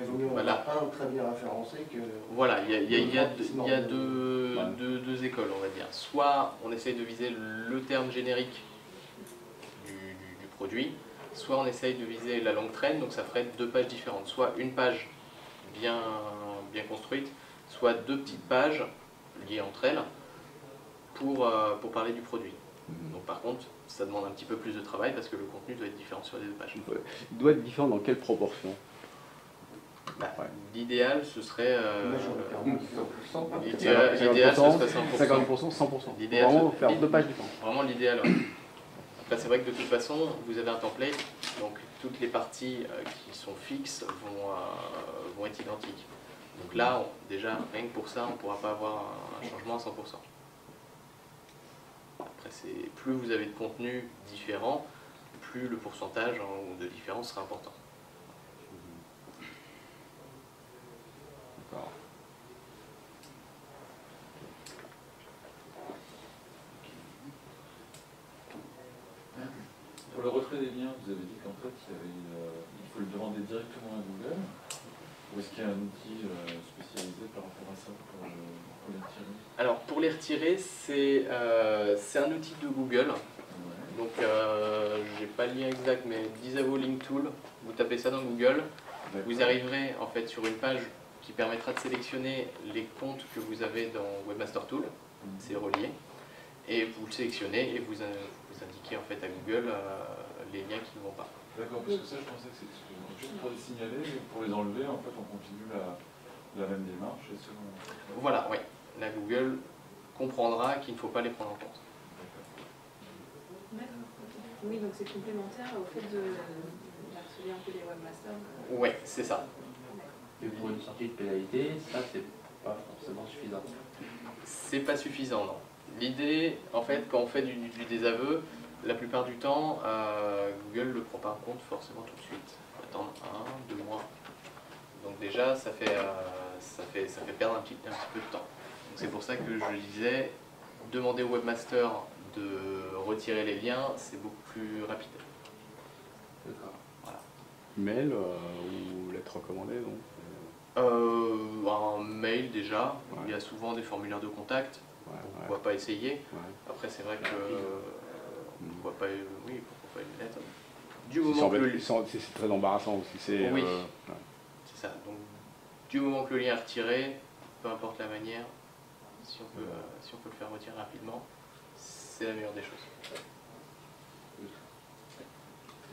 Il vaut mieux en avoir un très bien référencé que... Voilà, il y a deux écoles, on va dire. Soit on essaye de viser le terme générique du produit, soit on essaye de viser la longue traîne, donc ça ferait 2 pages différentes. Soit une page bien construite, soit 2 petites pages liées entre elles pour parler du produit. Donc par contre, ça demande un petit peu plus de travail parce que le contenu doit être différent sur les 2 pages. Il doit être différent dans quelle proportion? L'idéal, ce serait... L'idéal, ce serait 50%, 100%. L'idéal, Vraiment faire 2 pages différentes. Vraiment l'idéal, ouais. Après, c'est vrai que de toute façon, vous avez un template, donc toutes les parties qui sont fixes vont être identiques. Donc là, déjà, rien que pour ça, on ne pourra pas avoir un changement à 100%. Après, plus vous avez de contenu différent, plus le pourcentage de différence sera important. D'accord. Pour le retrait des liens, vous avez dit qu'en fait, il faut le demander directement à Google. Ou est-ce qu'il y a un outil spécialisé par rapport à ça pour les retirer? Alors, pour les retirer, c'est un outil de Google. Ouais. Donc, j'ai pas le lien exact, mais Disavow Link Tool, vous tapez ça dans Google, Vous arriverez en fait sur une page qui permettra de sélectionner les comptes que vous avez dans Webmaster Tool, c'est relié, et vous le sélectionnez et vous indiquez en fait à Google les liens qui ne vont pas. D'accord, parce que ça je pensais que c'était juste pour les signaler, mais pour les enlever en fait on continue la même démarche. Et Voilà, oui. Là Google comprendra qu'il ne faut pas les prendre en compte. Oui, donc c'est complémentaire au fait d'harceler un peu les webmasters. Oui, c'est ça. Et pour une sortie de pénalité, ça c'est pas forcément suffisant. C'est pas suffisant, non. L'idée, en fait, quand on fait du désaveu, la plupart du temps, Google ne le prend pas en compte forcément tout de suite. Il faut attendre 1, 2 mois. Donc déjà, ça fait perdre un petit peu de temps. C'est pour ça que je disais, demander au webmaster de retirer les liens, c'est beaucoup plus rapide. D'accord. Voilà. Mail ou lettre recommandée, donc Un mail déjà, Ouais. il y a souvent des formulaires de contact, pourquoi pas essayer. Après c'est vrai que pourquoi pas, oui, pourquoi pas une lettre. Du moment que c'est très embarrassant aussi. C'est oui, c'est ça. Donc du moment que le lien est retiré, peu importe la manière, si on peut le faire retirer rapidement, c'est la meilleure des choses.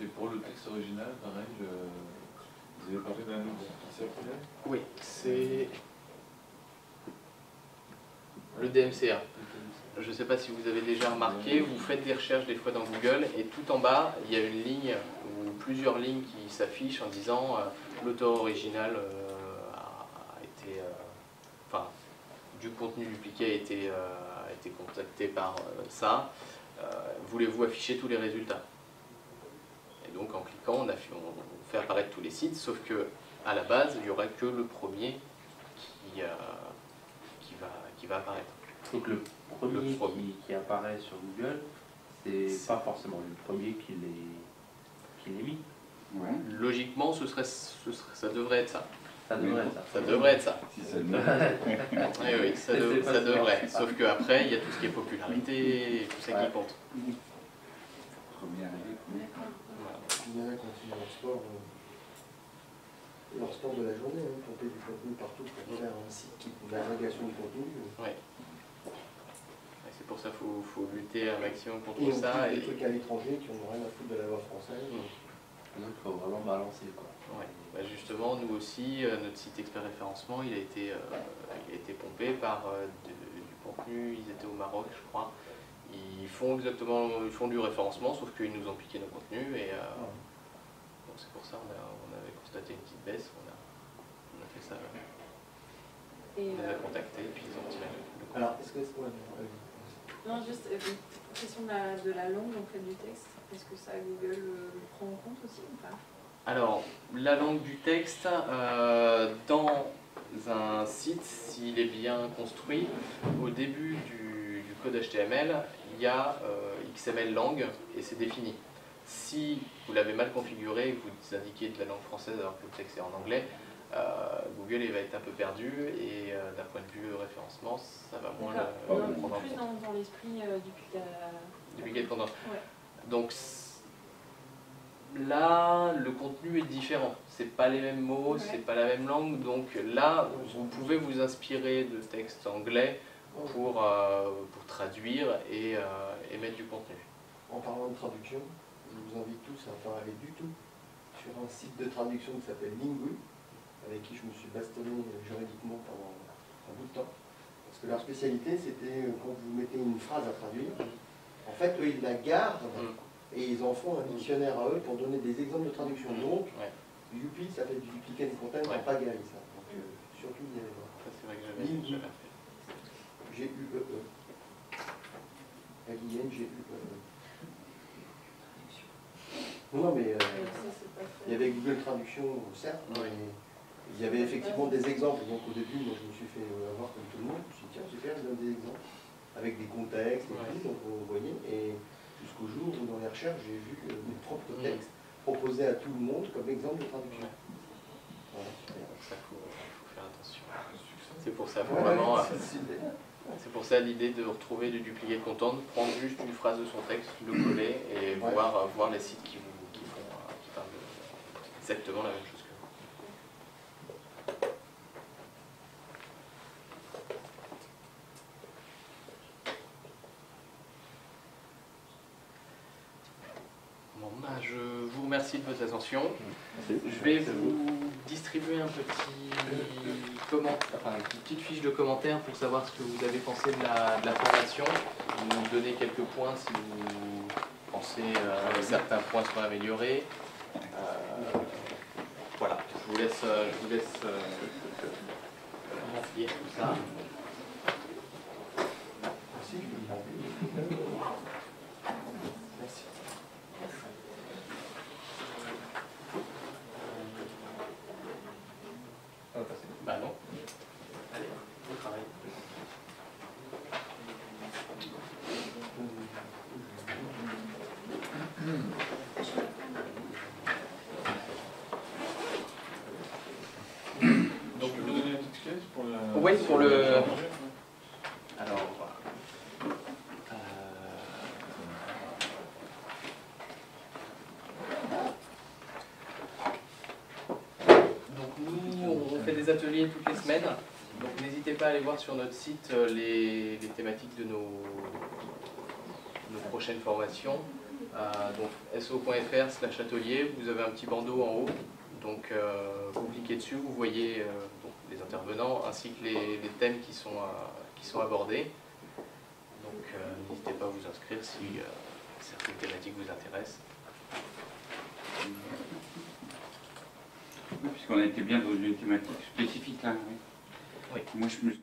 pour le texte original, pareil, vous avez parlé d'un outil qui s'appelait? Oui, c'est le DMCA. Je ne sais pas si vous avez déjà remarqué, vous faites des recherches des fois dans Google et tout en bas, il y a une ligne ou plusieurs lignes qui s'affichent en disant l'auteur original a été, enfin, du contenu dupliqué a été contacté par ça. Voulez-vous afficher tous les résultats? Et donc en cliquant, on fait apparaître tous les sites, sauf que à la base, il n'y aurait que le premier qui va apparaître. Donc le premier qui apparaît sur Google, c'est pas forcément le premier qui l'est mis. Ouais. Logiquement, ça devrait être ça. Ça devrait être ça. Ça devrait être ça. Si ça le Oui, oui, ça devrait. Sauf qu'après, il y a tout ce qui est popularité et tout ça qui compte. Premier arrivé, premier. Voilà. Il y en a qui ont fait leur sport de la journée, pomper du contenu partout pour faire un site d'agrégation de contenu. Ouais. C'est pour ça qu'il faut lutter un maximum contre Et ça. des trucs à l'étranger qui n'ont rien à foutre de la loi française. Donc il faut vraiment balancer quoi. Ouais. Bah justement, nous aussi, notre site expert référencement, il a été pompé par du contenu. Ils étaient au Maroc, je crois. Ils font du référencement, sauf qu'ils nous ont piqué nos contenus et donc c'est pour ça on avait constaté une petite baisse. On a fait ça. On les a contactés et puis ils ont tiré le compte. Alors, est-ce que c'est quoi Non, juste question de la langue en fait, du texte. Est-ce que ça, Google le prend en compte aussi ou pas? Alors, la langue du texte, dans un site, s'il est bien construit, au début du code HTML, il y a XML langue et c'est défini. Si vous l'avez mal configuré et que vous indiquez de la langue française alors que le texte est en anglais, Google il va être un peu perdu et d'un point de vue référencement, ça va moins le prendre en plus compte. dans l'esprit Duplicate content. Ouais. Donc là, le contenu est différent. C'est pas les mêmes mots, c'est pas la même langue. Donc là, vous pouvez vous inspirer de textes anglais pour traduire et mettre du contenu. En parlant de traduction, je vous invite tous à ne pas aller du tout sur un site de traduction qui s'appelle Lingui, avec qui je me suis bastonné juridiquement pendant un bout de temps. Parce que leur spécialité, c'était quand vous mettez une phrase à traduire, en fait, eux, ils la gardent et ils en font un dictionnaire à eux pour donner des exemples de traduction. Donc, Youpi, ça fait du duplicate content en pagaille, ça. Donc, surtout, il y avait c'est vrai que j'avais fait. G-U-E-E. L-I-N-G-U-E-E. Non, mais il y avait Google Traduction, certes, mais il y avait effectivement des exemples. Donc au début, moi je me suis fait avoir comme tout le monde. Je me suis dit, tiens, super, je donne des exemples avec des contextes et tout. Donc vous voyez, et jusqu'au jour où dans les recherches, j'ai vu mes propres textes proposés à tout le monde comme exemple de traduction. Voilà, super. Ça, faut faire attention. C'est pour ça, faut vraiment. C'est pour ça l'idée de retrouver du duplicate content, prendre juste une phrase de son texte, le coller et voir les sites qui parlent exactement la même chose que vous. remercie de votre attention. Merci. Je vais vous distribuer un petit enfin, une petite fiche de commentaires pour savoir ce que vous avez pensé de la formation. Vous nous donnez quelques points si vous pensez que certains points seront améliorés. Voilà, je vous laisse remplir tout ça. Merci. Bah non. Allez, bon travail. Donc, je peux donner la petite clé pour le... Oui, pour le... Alors, donc nous, on fait des ateliers toutes les semaines. Donc n'hésitez pas à aller voir sur notre site les thématiques de nos prochaines formations. Donc so.fr/atelier, vous avez un petit bandeau en haut. Donc vous cliquez dessus, vous voyez donc, les intervenants ainsi que les thèmes qui sont abordés. Donc n'hésitez pas à vous inscrire si certaines thématiques vous intéressent. Puisqu'on a été bien dans une thématique spécifique là. Oui. Oui. Moi je me